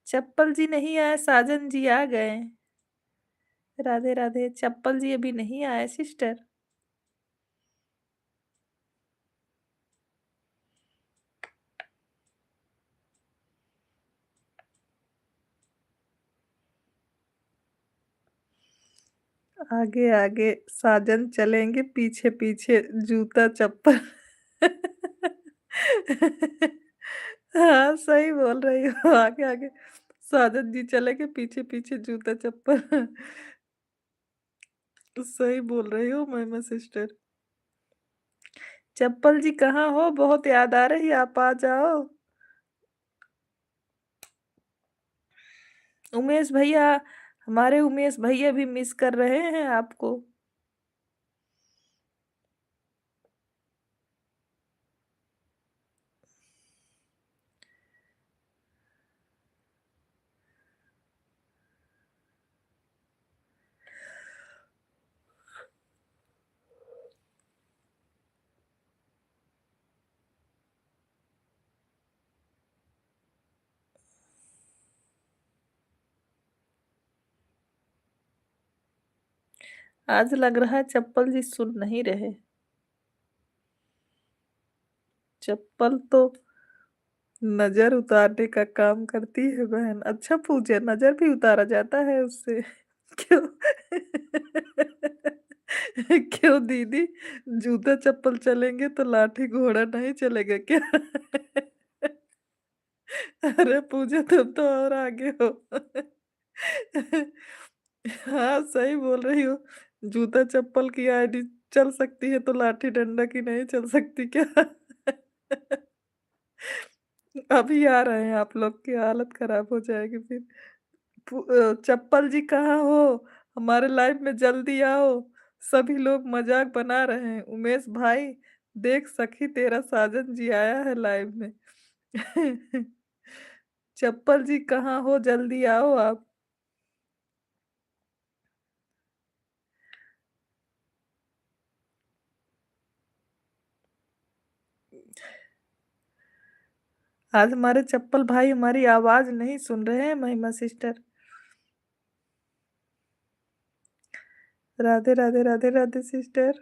चप्पल जी नहीं आए, साजन जी आ गए। राधे राधे। चप्पल जी अभी नहीं आए सिस्टर। आगे आगे साजन चलेंगे, पीछे पीछे जूता चप्पल। हाँ सही बोल रही हो, आगे आगे साजन जी चलेंगे, पीछे पीछे जूता चप्पल। सही बोल रही हो महिमा सिस्टर। चप्पल जी कहाँ हो? बहुत याद आ रही है, आप आ जाओ। उमेश भैया, हमारे उमेश भैया भी मिस कर रहे हैं आपको। आज लग रहा है चप्पल जी सुन नहीं रहे। चप्पल तो नजर उतारने का काम करती है बहन। अच्छा पूजा, नजर भी उतारा जाता है उससे? क्यों? क्यों दीदी? जूता चप्पल चलेंगे तो लाठी घोड़ा नहीं चलेगा क्या? अरे पूजा तुम तो और आगे हो। हाँ, सही बोल रही हो। जूता चप्पल की आईडी चल सकती है तो लाठी डंडा की नहीं चल सकती क्या? अभी आ रहे हैं आप लोग की हालत खराब हो जाएगी फिर। चप्पल जी कहाँ हो? हमारे लाइव में जल्दी आओ। सभी लोग मजाक बना रहे हैं। उमेश भाई देख सखी तेरा साजन जी आया है लाइव में। चप्पल जी कहाँ हो? जल्दी आओ आप। आज हमारे चप्पल भाई हमारी आवाज नहीं सुन रहे हैं महिमा सिस्टर। राधे राधे राधे राधे सिस्टर।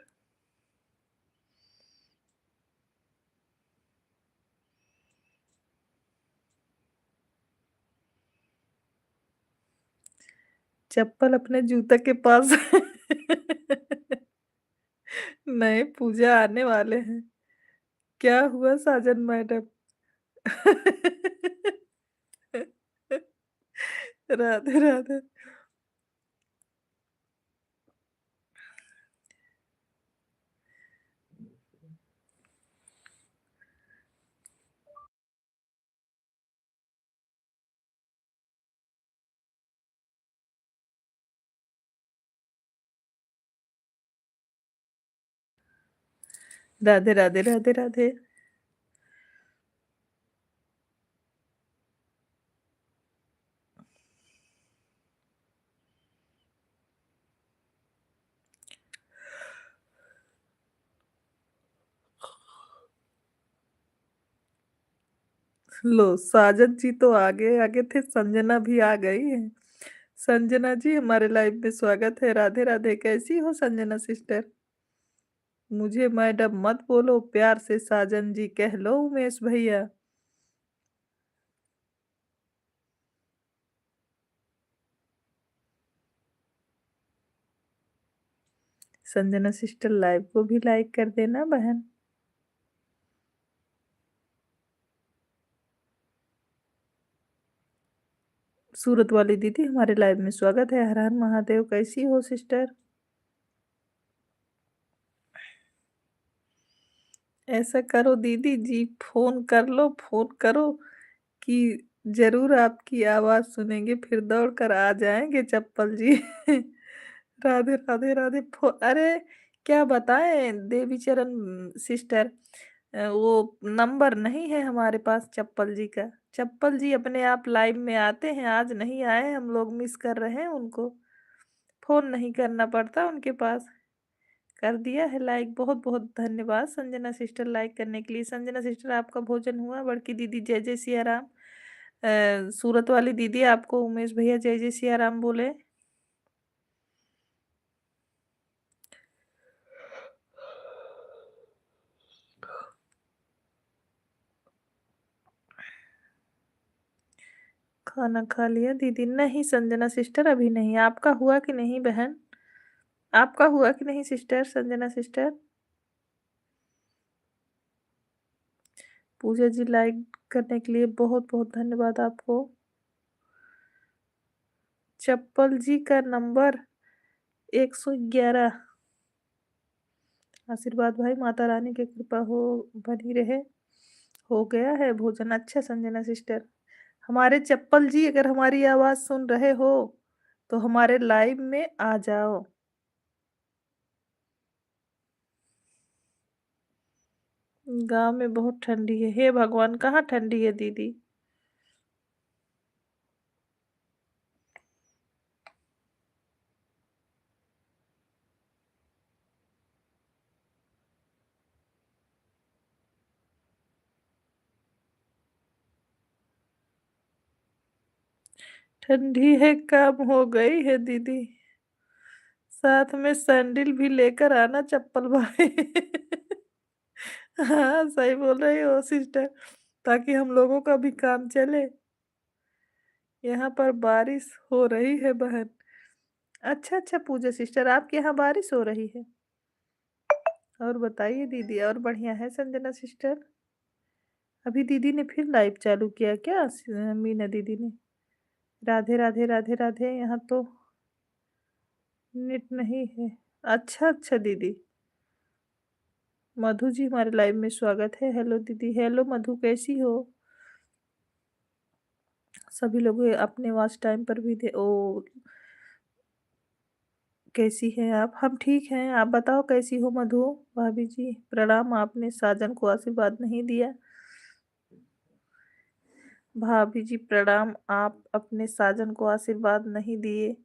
चप्पल अपने जूता के पास। नहीं, पूजा आने वाले हैं। क्या हुआ साजन मैडम? राधे राधे। राधे राधे राधे राधे। लो साजन जी तो आगे आगे थे, संजना भी आ गई है। संजना जी हमारे लाइव में स्वागत है। राधे राधे, कैसी हो संजना सिस्टर? मुझे मैडम मत बोलो, प्यार से साजन जी कह लो उमेश भैया। संजना सिस्टर लाइव को भी लाइक कर देना बहन। सूरत वाली दीदी हमारे लाइव में स्वागत है। हर हर महादेव, कैसी हो सिस्टर? ऐसा करो दीदी जी, फोन कर लो, फोन करो कि जरूर आपकी आवाज सुनेंगे, फिर दौड़ कर आ जाएंगे चप्पल जी। राधे राधे राधे। अरे क्या बताएं देवी चरण सिस्टर, वो नंबर नहीं है हमारे पास चप्पल जी का। चप्पल जी अपने आप लाइव में आते हैं, आज नहीं आए, हम लोग मिस कर रहे हैं उनको। फोन नहीं करना पड़ता उनके पास। कर दिया है लाइक, बहुत बहुत धन्यवाद संजना सिस्टर लाइक करने के लिए। संजना सिस्टर आपका भोजन हुआ? बड़की दीदी जय जय सिया राम। सूरत वाली दीदी आपको उमेश भैया जय जय सिया राम बोले। खाना खा लिया दीदी? नहीं संजना सिस्टर अभी नहीं। आपका हुआ कि नहीं बहन? आपका हुआ कि नहीं सिस्टर संजना सिस्टर? पूजा जी लाइक करने के लिए बहुत बहुत धन्यवाद आपको। चप्पल जी का नंबर 111। आशीर्वाद भाई, माता रानी की कृपा हो बनी रहे। हो गया है भोजन? अच्छा संजना सिस्टर। हमारे चप्पल जी अगर हमारी आवाज सुन रहे हो तो हमारे लाइव में आ जाओ। गांव में बहुत ठंडी है। हे भगवान, कहाँ ठंडी है दीदी? ठंडी है कम हो गई है दीदी। साथ में सैंडल भी लेकर आना चप्पल भाई। हाँ सही बोल रही हो सिस्टर, ताकि हम लोगों का भी काम चले। यहाँ पर बारिश हो रही है बहन। अच्छा अच्छा पूजा सिस्टर, आपके यहाँ बारिश हो रही है? और बताइए दीदी, और बढ़िया है संजना सिस्टर? अभी दीदी ने फिर लाइव चालू किया क्या? मीना दीदी ने। राधे राधे राधे राधे, यहाँ तो नेट नहीं है। अच्छा अच्छा दीदी। मधु जी हमारे लाइव में स्वागत है। हेलो दीदी, हेलो मधु, कैसी हो? सभी लोग अपने वॉच टाइम पर भी थे। ओ, कैसी हैं आप? हम ठीक हैं, आप बताओ कैसी हो मधु? भाभी जी प्रणाम, आपने साजन को आशीर्वाद नहीं दिया। भाभी जी प्रणाम, आप अपने साजन को आशीर्वाद नहीं दिए।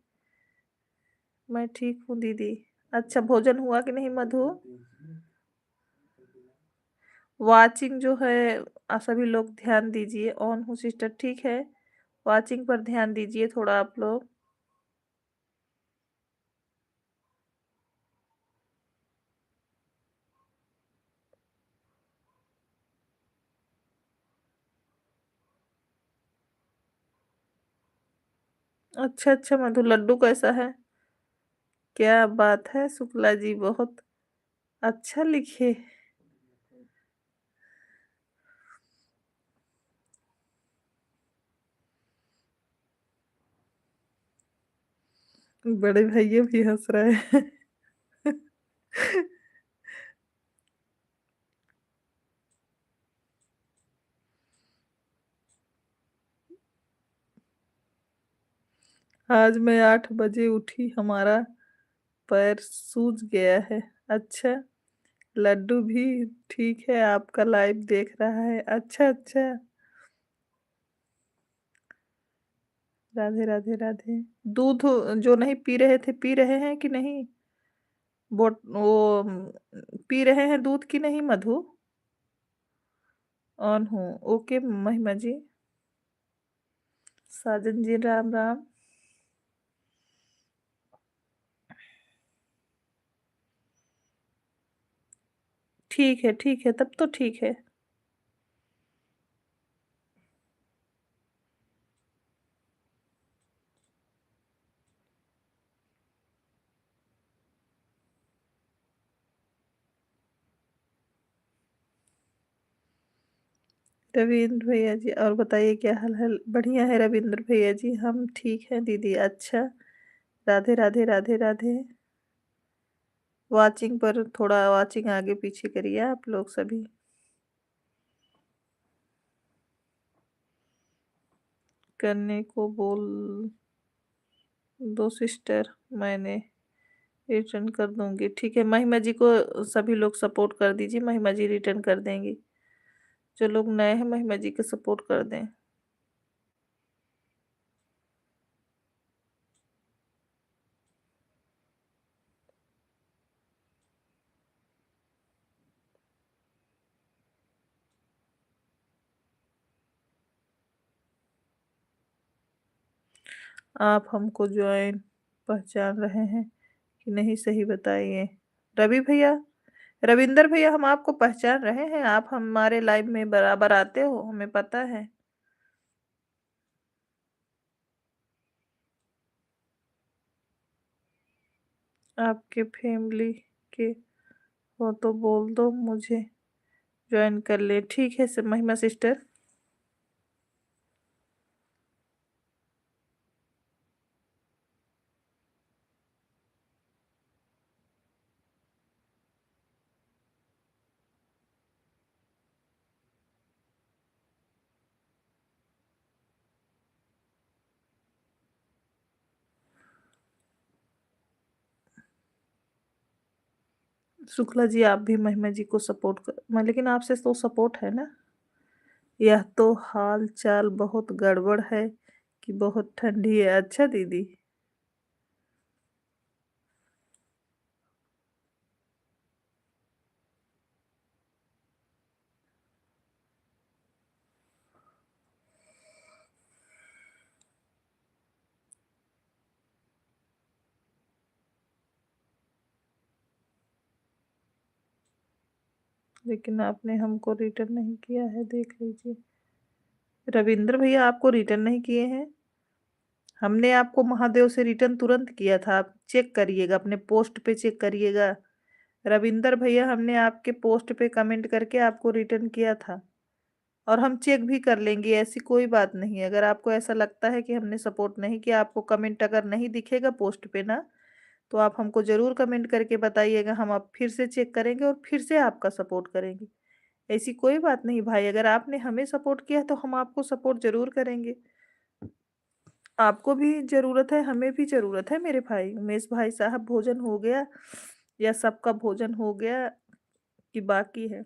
मैं ठीक हूँ दीदी। अच्छा, भोजन हुआ कि नहीं मधु? वाचिंग जो है, सभी लोग ध्यान दीजिए। ऑन हूँ सिस्टर, ठीक है। वाचिंग पर ध्यान दीजिए थोड़ा आप लोग। अच्छा अच्छा मधु, लड्डू कैसा है? क्या बात है शुक्ला जी, बहुत अच्छा लिखे। बड़े भैया भी हंस रहे हैं। आज मैं 8 बजे उठी, हमारा पैर सूज गया है। अच्छा, लड्डू भी ठीक है, आपका लाइव देख रहा है। अच्छा अच्छा। राधे राधे राधे। दूध जो नहीं पी रहे थे, पी रहे हैं कि नहीं? वो पी रहे हैं दूध की नहीं मधु? ऑन हूँ, ओके महिमा जी। साजन जी राम राम। ठीक है, तब तो ठीक है। रविंद्र भैया जी, और बताइए क्या हाल है? बढ़िया है रविंद्र भैया जी, हम ठीक हैं दीदी। अच्छा, राधे राधे राधे राधे। वाचिंग पर थोड़ा वाचिंग आगे पीछे करिए आप लोग सभी। करने को बोल दो सिस्टर, मैंने रिटर्न कर दूंगी। ठीक है, महिमा जी को सभी लोग सपोर्ट कर दीजिए, महिमा जी रिटर्न कर देंगी। जो लोग नए हैं महिमा जी को सपोर्ट कर दें। आप हमको ज्वाइन पहचान रहे हैं कि नहीं, सही बताइए। रवि भैया, रविंदर भैया, हम आपको पहचान रहे हैं। आप हमारे लाइव में बराबर आते हो, हमें पता है। आपके फैमिली के हो तो बोल दो मुझे, ज्वाइन कर ले। ठीक है महिमा सिस्टर। शुक्ला जी, आप भी महिमा जी को सपोर्ट कर, लेकिन आपसे तो सपोर्ट है ना। यह तो हाल चाल बहुत गड़बड़ है कि बहुत ठंडी है। अच्छा दीदी। लेकिन आपने हमको रिटर्न नहीं किया है, देख लीजिए। रविंद्र भैया आपको रिटर्न नहीं किए हैं। हमने आपको महादेव से रिटर्न तुरंत किया था, आप चेक करिएगा, अपने पोस्ट पे चेक करिएगा। रविंदर भैया, हमने आपके पोस्ट पे कमेंट करके आपको रिटर्न किया था, और हम चेक भी कर लेंगे, ऐसी कोई बात नहीं है। अगर आपको ऐसा लगता है कि हमने सपोर्ट नहीं किया, आपको कमेंट अगर नहीं दिखेगा पोस्ट पे ना, तो आप हमको ज़रूर कमेंट करके बताइएगा, हम अब फिर से चेक करेंगे और फिर से आपका सपोर्ट करेंगे। ऐसी कोई बात नहीं भाई, अगर आपने हमें सपोर्ट किया तो हम आपको सपोर्ट ज़रूर करेंगे। आपको भी ज़रूरत है, हमें भी ज़रूरत है मेरे भाई। उमेश भाई साहब, भोजन हो गया या सबका भोजन हो गया कि बाकी है?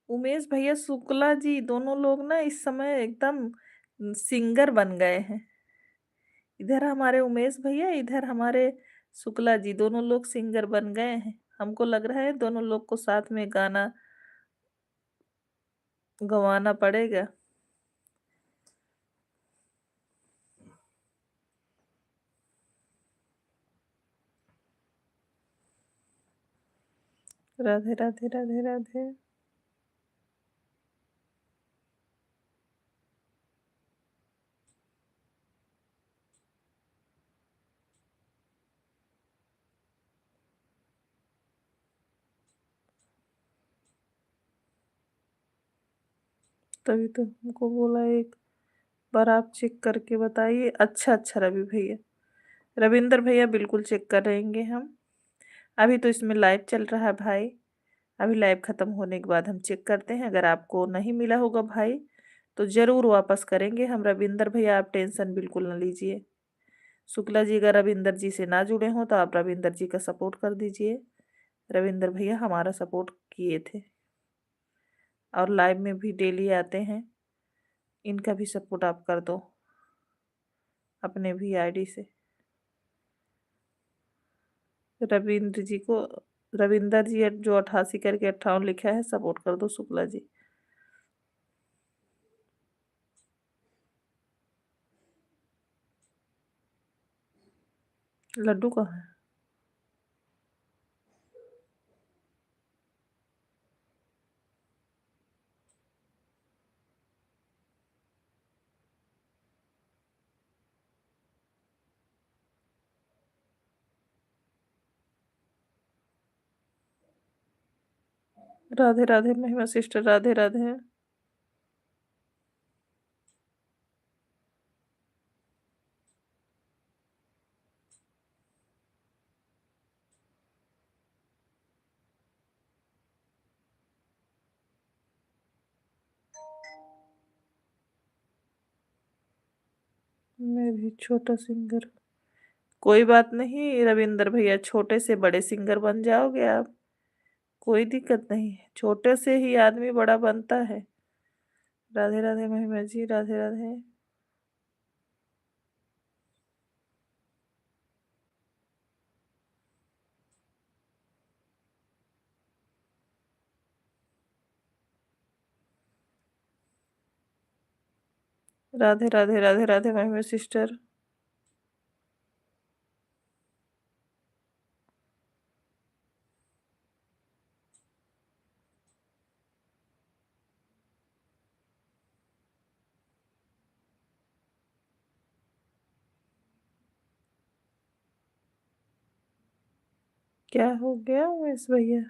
उमेश भैया, शुक्ला जी, दोनों लोग ना इस समय एकदम सिंगर बन गए हैं। इधर हमारे उमेश भैया, इधर हमारे शुक्ला जी, दोनों लोग सिंगर बन गए हैं। हमको लग रहा है दोनों लोग को साथ में गाना गवाना पड़ेगा। राधे राधे राधे राधे। तभी तो हमको बोला एक बार आप चेक करके बताइए। अच्छा अच्छा रवि भैया, रविंदर भैया, बिल्कुल चेक करेंगे हम। अभी तो इसमें लाइव चल रहा है भाई, अभी लाइव ख़त्म होने के बाद हम चेक करते हैं। अगर आपको नहीं मिला होगा भाई, तो ज़रूर वापस करेंगे हम। रविंदर भैया, आप टेंशन बिल्कुल ना लीजिए। शुक्ला जी अगर रविंदर जी से ना जुड़े हों तो आप रविंदर जी का सपोर्ट कर दीजिए। रविंदर भैया हमारा सपोर्ट किए थे और लाइव में भी डेली आते हैं, इनका भी सपोर्ट आप कर दो अपने भी आईडी से। रविंद्र जी को, रविंदर जी जो 88 करके 58 लिखा है, सपोर्ट कर दो शुक्ला जी। लड्डू कहाँ है? राधे राधे महिमा सिस्टर, राधे राधे। मैं भी छोटा सिंगर। कोई बात नहीं रविंदर भैया, छोटे से बड़े सिंगर बन जाओगे आप, कोई दिक्कत नहीं है, छोटे से ही आदमी बड़ा बनता है। राधे राधे महिमा जी, राधे राधे। राधे राधे राधे राधे महिमा सिस्टर। क्या हो गया उमेश भैया?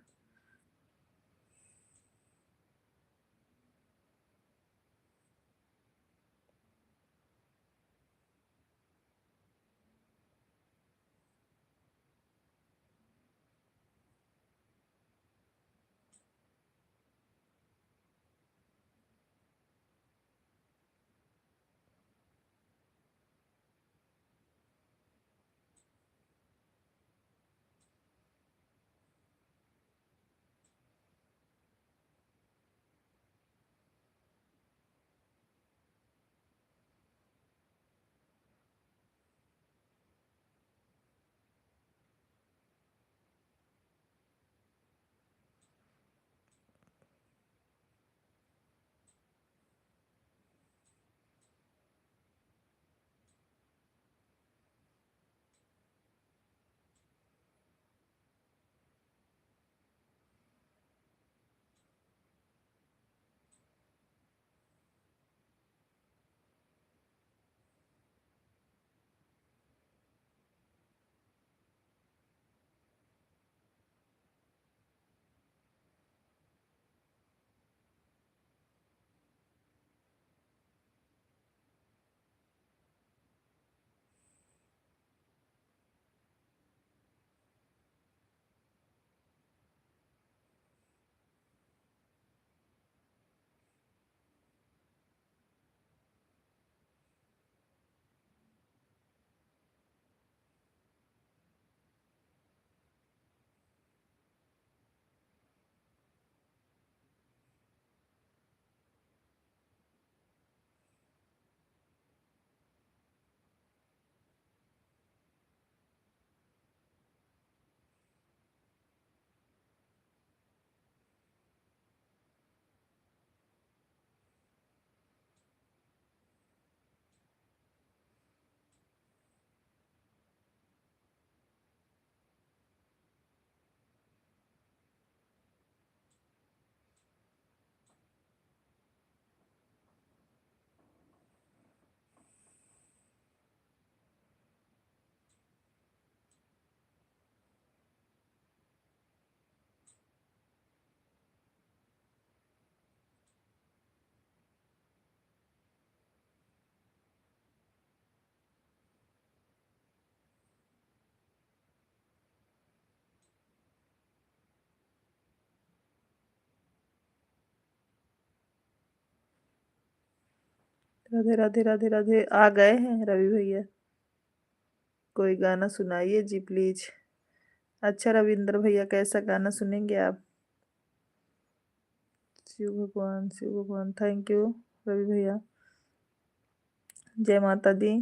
राधे राधे राधे राधे। आ गए हैं रवि भैया। कोई गाना सुनाइए जी प्लीज। अच्छा रविंद्र भैया, कैसा गाना सुनेंगे आप? शिव भगवान, शिव भगवान। थैंक यू रवि भैया। जय माता दी।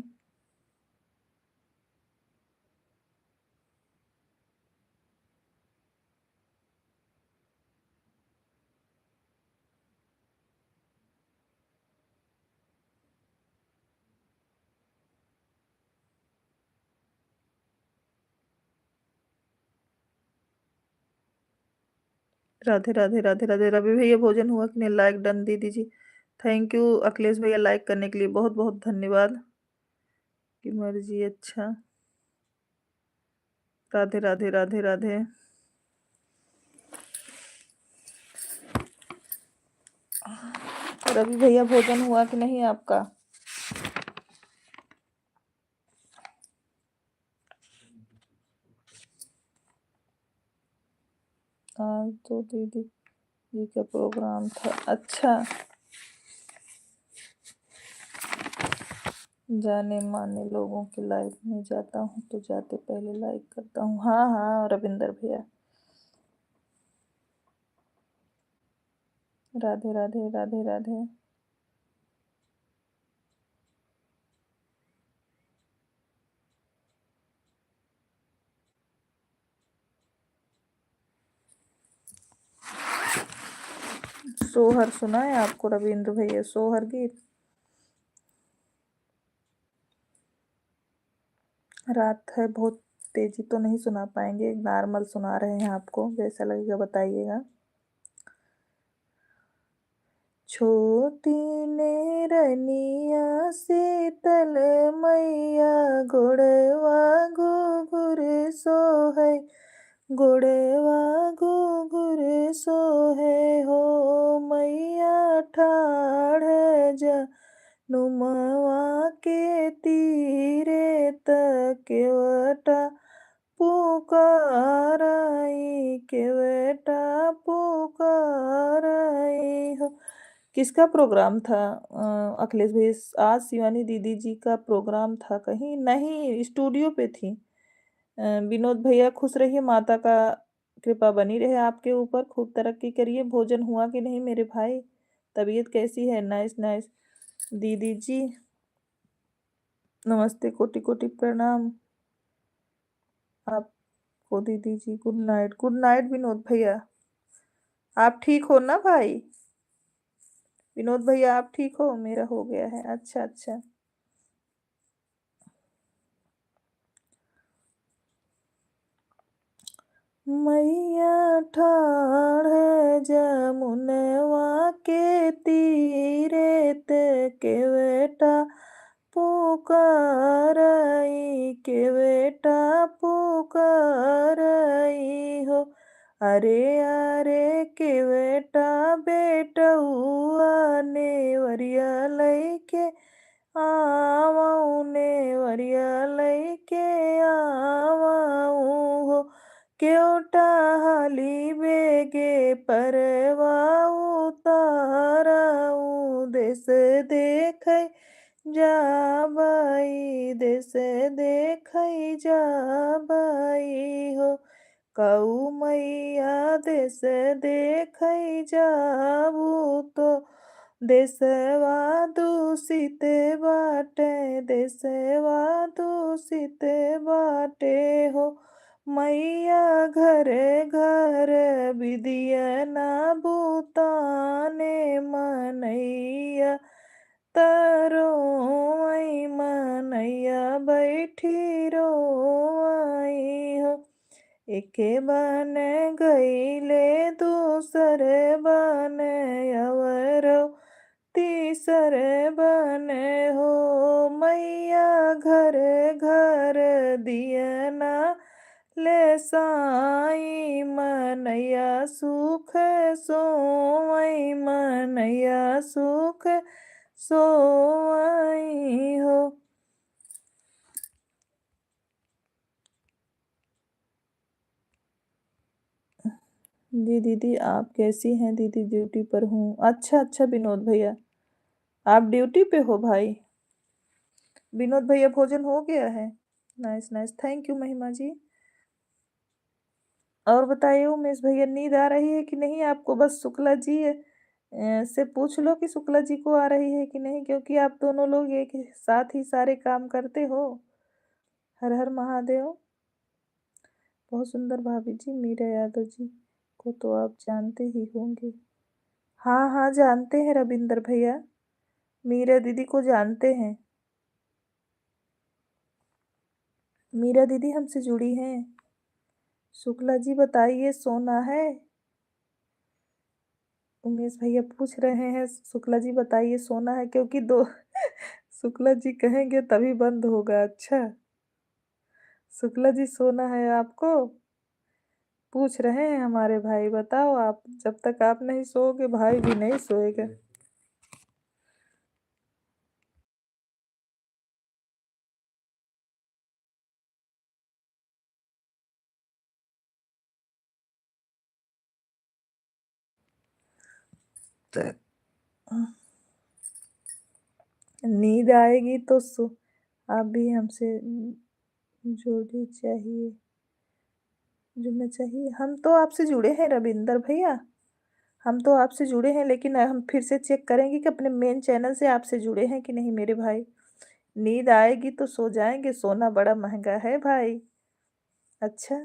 राधे राधे राधे राधे। रवि भैया भोजन हुआ कि नहीं? लाइक डन दे दीजिए। थैंक यू अखिलेश भैया, लाइक करने के लिए बहुत बहुत धन्यवाद। की मर्जी। अच्छा। राधे राधे राधे राधे। रवि भैया भोजन हुआ कि नहीं आपका? आज तो दीदी जी का प्रोग्राम था। अच्छा। जाने माने लोगों की लाइफ में जाता हूँ तो जाते पहले लाइक करता हूँ। हाँ हाँ रविंदर भैया। राधे राधे राधे राधे। सोहर सुना है आपको रविंद्र भैया? सोहर गीत। रात है बहुत, तेजी तो नहीं सुना पाएंगे, नॉर्मल सुना रहे हैं आपको, जैसा लगेगा बताइएगा। छोटी नेरनिया शीतल मैया गोड़वा घुघुर सोहै, गोड़वा घुघुर सोहै हो मैया ठाढ़ जा नुमवा के तीरे केवटा पुकाराई, केवटा पुकाराई हो। किसका प्रोग्राम था अखिलेश भाई? आज शिवानी दीदी जी का प्रोग्राम था कहीं? नहीं, स्टूडियो पे थी। विनोद भैया खुश रहिए, माता का कृपा बनी रहे आपके ऊपर, खूब तरक्की करिए। भोजन हुआ कि नहीं मेरे भाई? तबीयत कैसी है? Nice nice. दीदी जी नमस्ते, कोटि कोटि प्रणाम आपको। दीदी जी good night. Good night Vinod भैया। आप ठीक हो ना भाई? विनोद भैया आप ठीक हो? मेरा हो गया है। अच्छा अच्छा। मैया ठाढ़ जमुनवा के तीरे ते केवटा पुकारई, केवटा पुकारई हो। अरे अरे केवटा बेटउआ नेवरिया लैके आवऊ, नेवरिया लैके आवऊ हो। केवटा हाली बेगे परवा उतारऊ, देश देखै जाबाई, देश देखै जाबाई हो। कऊ मैया देश देखै जाबू तो देशवा दूषित बाटे, देशवा दूषित बाटे हो। मैया घर घर विदिया ना भूताने मनैया तरो मनैया बैठी रो आई हो। एके बन गईले दूसरे बन अवरो, तीसरे बने हो। मैया घर घर दियना ले साई, मनैया सुख सोई, मनैया सुख सोई हो। जी दीदी आप कैसी हैं? दीदी ड्यूटी पर हूँ। अच्छा अच्छा विनोद भैया, आप ड्यूटी पे हो भाई? विनोद भैया भोजन हो गया है? Nice, nice. थैंक यू महिमा जी। और बताइए उमेश भैया नींद आ रही है कि नहीं आपको? बस शुक्ला जी से पूछ लो कि शुक्ला जी को आ रही है कि नहीं, क्योंकि आप दोनों लोग एक ही साथ ही सारे काम करते हो। हर हर महादेव। बहुत सुंदर भाभी जी, मीरा यादव जी को तो आप जानते ही होंगे। हाँ हाँ, जानते हैं रविंदर भैया, मीरा दीदी को जानते हैं। मीरा दीदी हमसे जुड़ी हैं। शुक्ला जी बताइए सोना है? उमेश भैया पूछ रहे हैं शुक्ला जी बताइए सोना है, क्योंकि दो शुक्ला जी कहेंगे तभी बंद होगा। अच्छा, शुक्ला जी सोना है आपको? पूछ रहे हैं हमारे भाई, बताओ आप, जब तक आप नहीं सोओगे भाई भी नहीं सोएगा। तो नींद आएगी तो आप भी हमसे जोड़ी चाहिए, जुड़ना चाहिए। हम तो आपसे जुड़े हैं रविंदर भैया, हम तो आपसे जुड़े हैं, लेकिन हम फिर से चेक करेंगे कि अपने मेन चैनल से आपसे जुड़े हैं कि नहीं मेरे भाई। नींद आएगी तो सो जाएंगे, सोना बड़ा महंगा है भाई। अच्छा,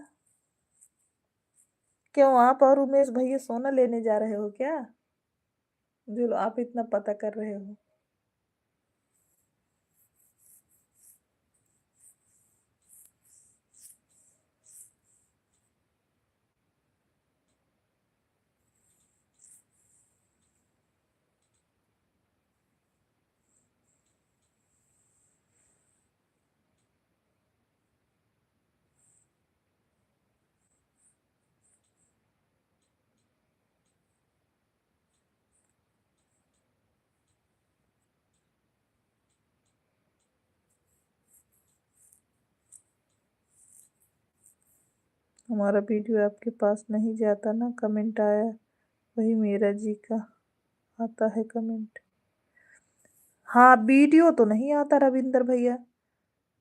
क्यों आप और उमेश भैया सोना लेने जा रहे हो क्या, जो आप इतना पता कर रहे हो? हमारा वीडियो आपके पास नहीं जाता ना, कमेंट आया वही मेरा जी का आता है कमेंट। हाँ, वीडियो तो नहीं आता रविंदर भैया,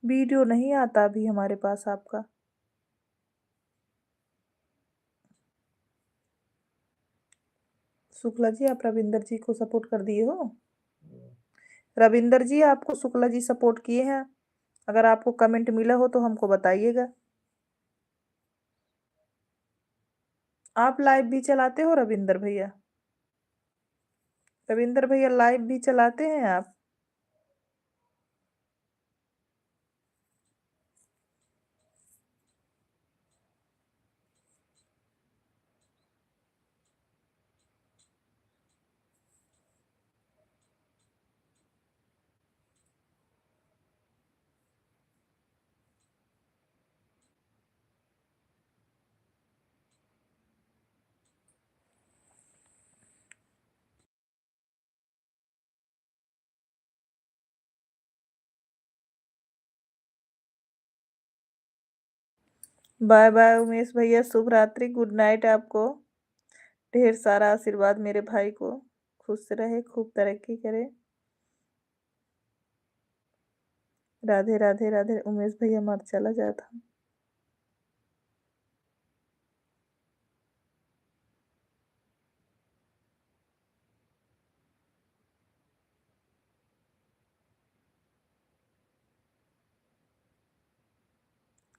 वीडियो नहीं आता अभी हमारे पास आपका। शुक्ला जी आप रविंदर जी को सपोर्ट कर दिए हो? रविंदर जी आपको शुक्ला जी सपोर्ट किए हैं? अगर आपको कमेंट मिला हो तो हमको बताइएगा। आप लाइव भी चलाते हो रविंदर भैया? रविंदर भैया लाइव भी चलाते हैं आप? बाय बाय उमेश भैया, शुभ रात्रि, गुड नाइट आपको। ढेर सारा आशीर्वाद मेरे भाई को, खुश रहे, खूब तरक्की करे। राधे राधे राधे। उमेश भैया मर चला जाता।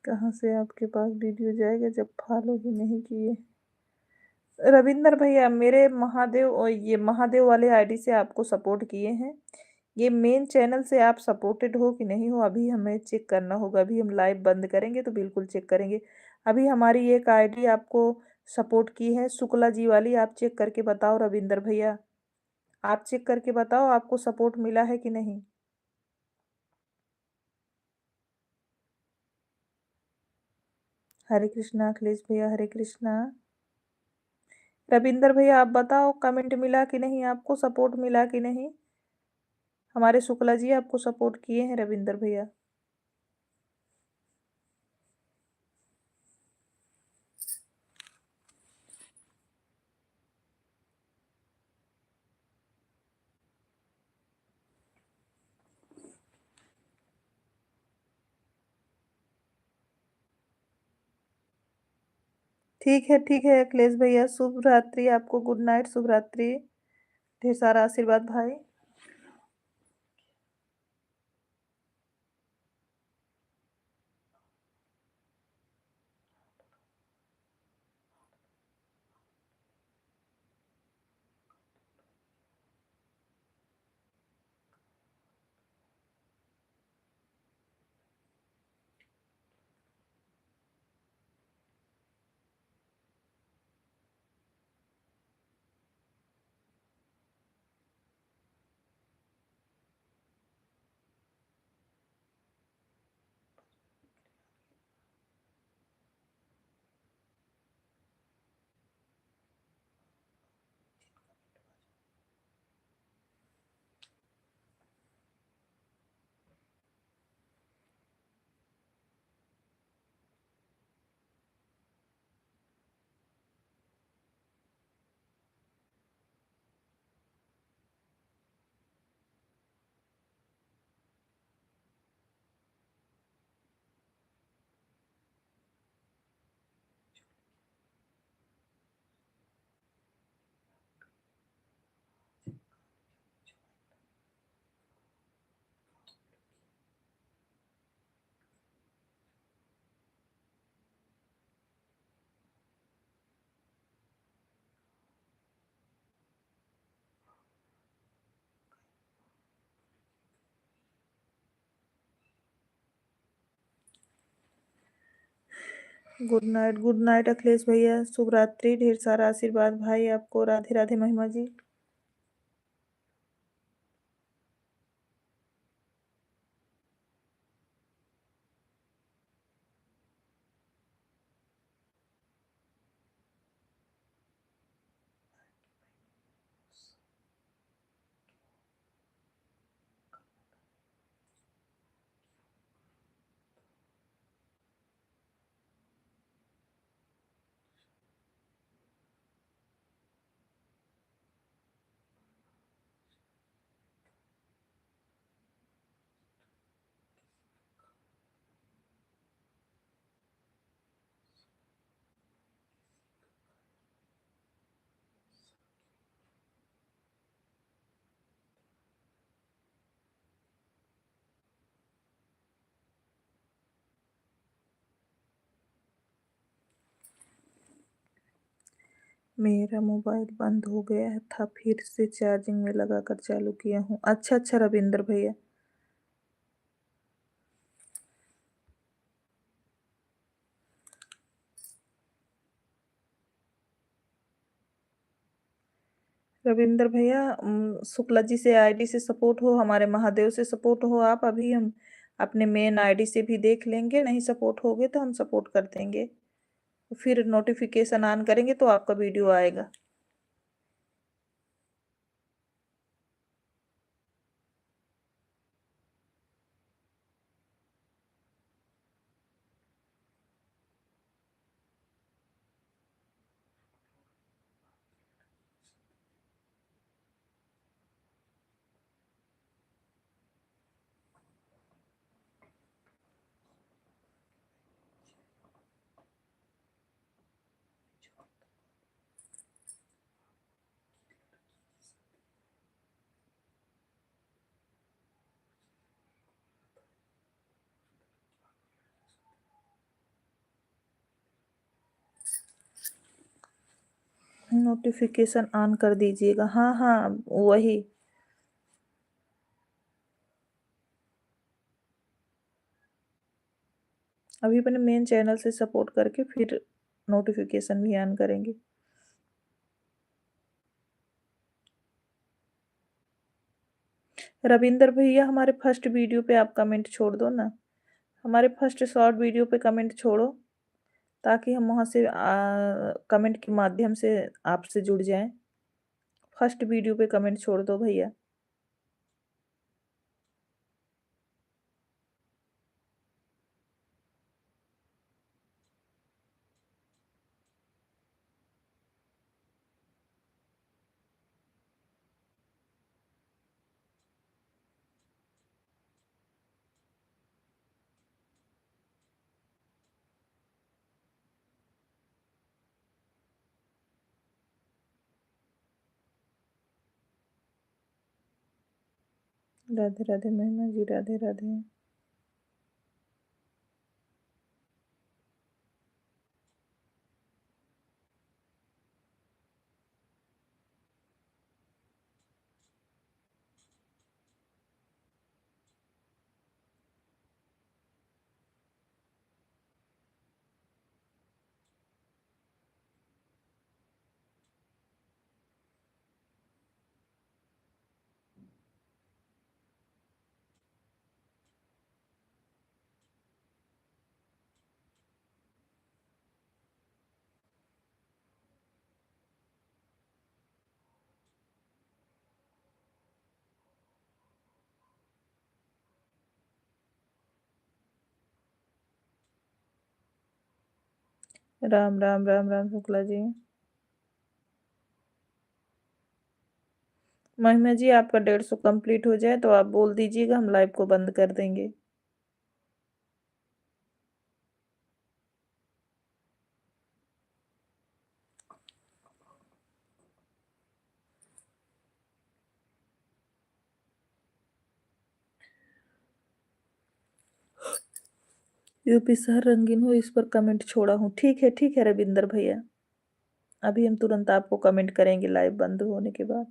कहाँ से आपके पास वीडियो जाएगा जब फॉलो ही नहीं किए? रविंदर भैया मेरे महादेव, और ये महादेव वाले आईडी से आपको सपोर्ट किए हैं। ये मेन चैनल से आप सपोर्टेड हो कि नहीं हो, अभी हमें चेक करना होगा। अभी हम लाइव बंद करेंगे तो बिल्कुल चेक करेंगे। अभी हमारी एक आईडी आपको सपोर्ट की है, शुक्ला जी वाली, आप चेक करके बताओ रविंदर भैया, आप चेक करके बताओ आपको सपोर्ट मिला है कि नहीं। हरे कृष्णा अखिलेश भैया, हरे कृष्णा। रविंदर भैया आप बताओ कमेंट मिला कि नहीं, आपको सपोर्ट मिला कि नहीं? हमारे शुक्ला जी आपको सपोर्ट किए हैं रविंदर भैया? ठीक है अखिलेश भैया, शुभ रात्रि आपको, गुड नाइट, शुभ रात्रि। ढेर सारा आशीर्वाद भाई। गुड नाइट अखिलेश भैया, शुभ रात्रि, ढेर सारा आशीर्वाद भाई आपको। राधे राधे महिमा जी। मेरा मोबाइल बंद हो गया था, फिर से चार्जिंग में लगाकर चालू किया हूँ। अच्छा अच्छा रविंद्र भैया। रविंद्र भैया, शुक्ला जी से आईडी से सपोर्ट हो, हमारे महादेव से सपोर्ट हो आप। अभी हम अपने मेन आईडी से भी देख लेंगे, नहीं सपोर्ट होगे तो हम सपोर्ट कर देंगे। फिर नोटिफिकेशन ऑन करेंगे तो आपका वीडियो आएगा। नोटिफिकेशन ऑन कर दीजिएगा। हाँ हाँ, वही। अभी अपने मेन चैनल से सपोर्ट करके फिर नोटिफिकेशन भी ऑन करेंगे। रविंदर भैया, हमारे फर्स्ट वीडियो पे आप कमेंट छोड़ दो ना। हमारे फर्स्ट शॉर्ट वीडियो पे कमेंट छोड़ो, ताकि हम वहाँ से कमेंट के माध्यम से आपसे जुड़ जाएं। फर्स्ट वीडियो पे कमेंट छोड़ दो भैया। राधे राधे महिमा जी, राधे राधे। राम राम राम राम शुक्ला जी। महिमा जी, आपका 150 कंप्लीट हो जाए तो आप बोल दीजिएगा, हम लाइव को बंद कर देंगे। यूपी शहर रंगीन हो, इस पर कमेंट छोड़ा हूँ। ठीक है रविंदर भैया, अभी हम तुरंत आपको कमेंट करेंगे लाइव बंद होने के बाद।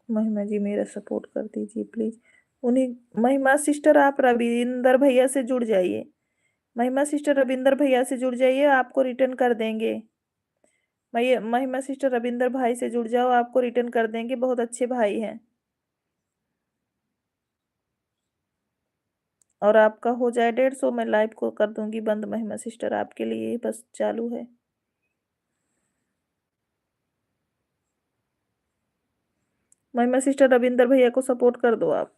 महिमा जी, मेरा सपोर्ट कर दीजिए प्लीज। उन्हीं महिमा सिस्टर, आप रविंदर भैया से जुड़ जाइए। महिमा सिस्टर रविंदर भैया से जुड़ जाइए, आपको रिटर्न कर देंगे। महिमा सिस्टर रविंदर भाई से जुड़ जाओ, आपको रिटर्न कर देंगे, बहुत अच्छे भाई हैं। और आपका हो जाए 150, मैं लाइव को कर दूंगी बंद। महिमा सिस्टर, आपके लिए ही बस चालू है। महिमा सिस्टर रविंदर भैया को सपोर्ट कर दो आप।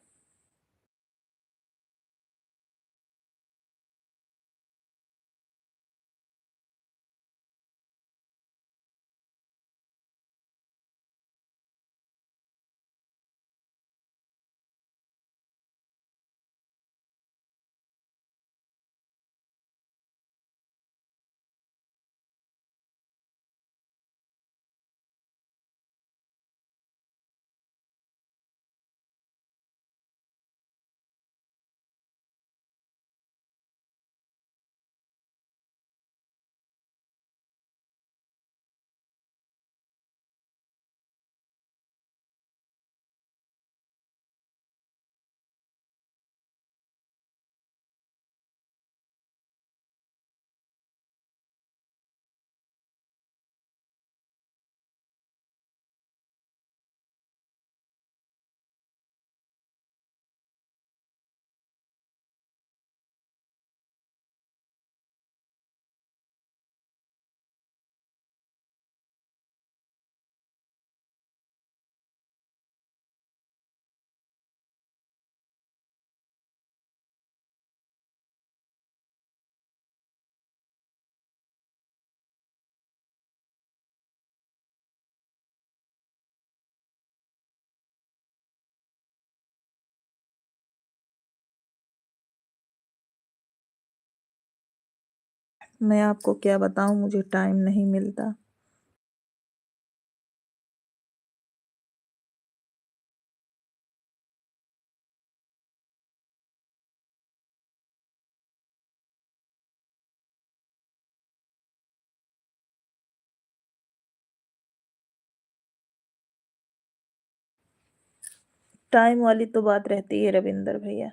मैं आपको क्या बताऊं, मुझे टाइम नहीं मिलता। टाइम वाली तो बात रहती है रविंदर भैया।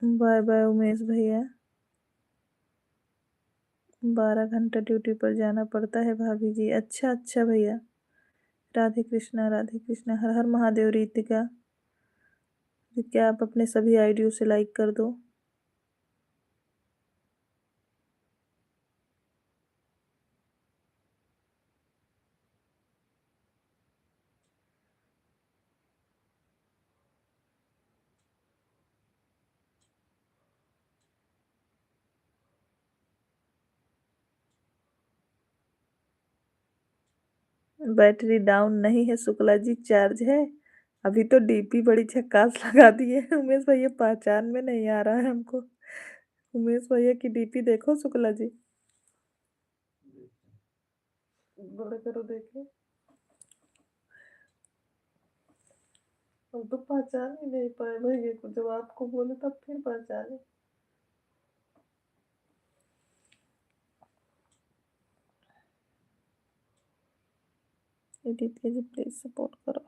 बाय बाय उमेश भैया। 12 घंटा ड्यूटी पर जाना पड़ता है भाभी जी। अच्छा अच्छा भैया। राधे कृष्णा राधे कृष्णा। हर हर महादेव। रीतिका, क्या आप अपने सभी आईडियो से लाइक कर दो। बैटरी डाउन नहीं है शुक्ला जी, चार्ज है। अभी तो डीपी बड़ी झक्कास लगा दी है उमेश भैया, पहचान में नहीं आ रहा है हमको। उमेश भैया की डीपी देखो शुक्ला जी। बड़े करो देखे। हम तो पहचान ही नहीं पाए भैया को, जब आपको बोले तब फिर पहचाने। दीदी जी प्लीज सपोर्ट करो।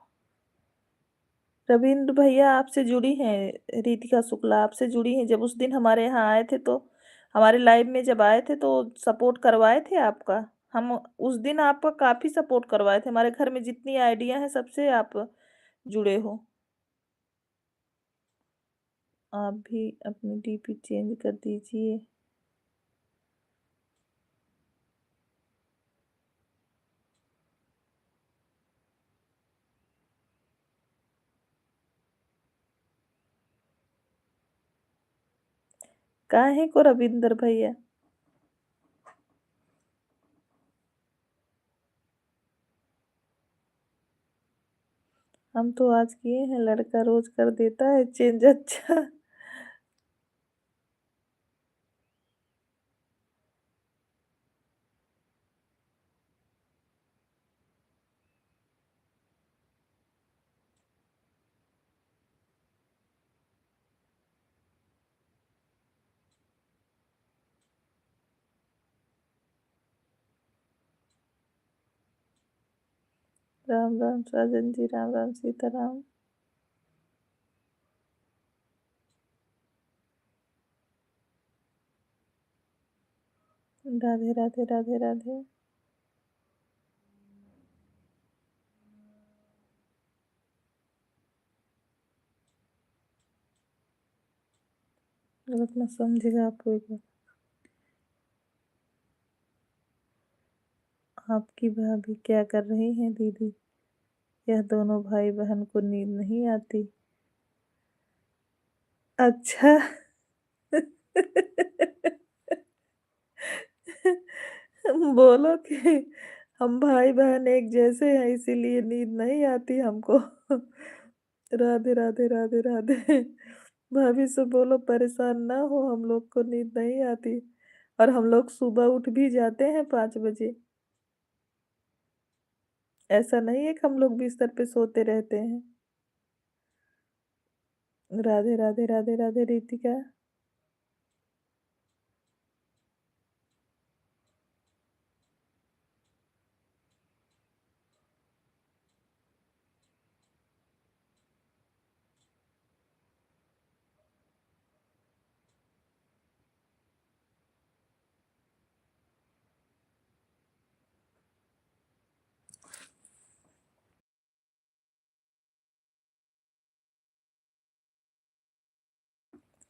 रविंद्र भैया आपसे जुड़ी हैं, रितिका शुक्ला आपसे जुड़ी हैं। जब उस दिन हमारे यहाँ आए थे तो हमारे लाइव में जब आए थे तो सपोर्ट करवाए थे आपका। हम उस दिन आपका काफी सपोर्ट करवाए थे। हमारे घर में जितनी आइडिया है सबसे आप जुड़े हो। आप भी अपनी डीपी चेंज कर दीजिए। काहे को रविंदर भैया? हम तो आज किए हैं, लड़का रोज कर देता है चेंज। अच्छा। राम राम साजन जी, राम राम सीताराम। राधे राधे राधे राधे। गलत मत समझेगा आपको एक बार। आपकी भाभी क्या कर रही हैं दीदी? यह दोनों भाई बहन को नींद नहीं आती। अच्छा। बोलो कि हम भाई बहन एक जैसे हैं इसीलिए नींद नहीं आती हमको। राधे राधे राधे राधे। भाभी से बोलो परेशान ना हो, हम लोग को नींद नहीं आती। और हम लोग सुबह उठ भी जाते हैं 5 बजे। ऐसा नहीं है कि हम लोग बिस्तर पे सोते रहते हैं। राधे राधे राधे राधे रितिका।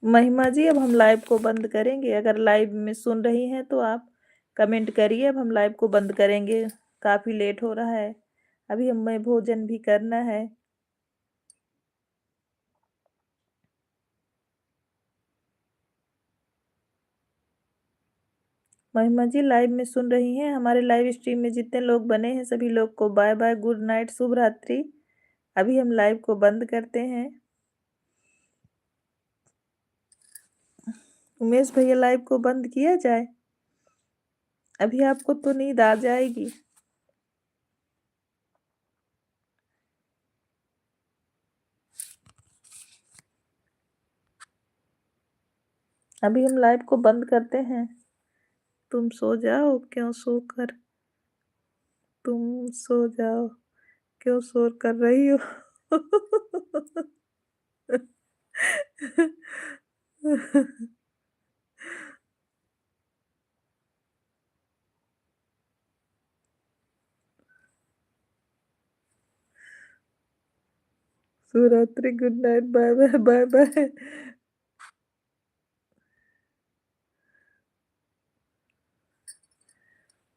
महिमा जी अब हम लाइव को बंद करेंगे। अगर लाइव में सुन रही हैं तो आप कमेंट करिए। अब हम लाइव को बंद करेंगे, काफी लेट हो रहा है। अभी हमें भोजन भी करना है। महिमा जी लाइव में सुन रही हैं? हमारे लाइव स्ट्रीम में जितने लोग बने हैं सभी लोग को बाय बाय, गुड नाइट, शुभ रात्रि। अभी हम लाइव को बंद करते हैं। उमेश भैया लाइव को बंद किया जाए? अभी आपको तो नींद आ जाएगी। अभी हम लाइव को बंद करते हैं। तुम सो जाओ, क्यों सोकर, तुम सो जाओ, क्यों शोर कर रही हो? शुभ रात्रि, good night, bye bye, bye bye.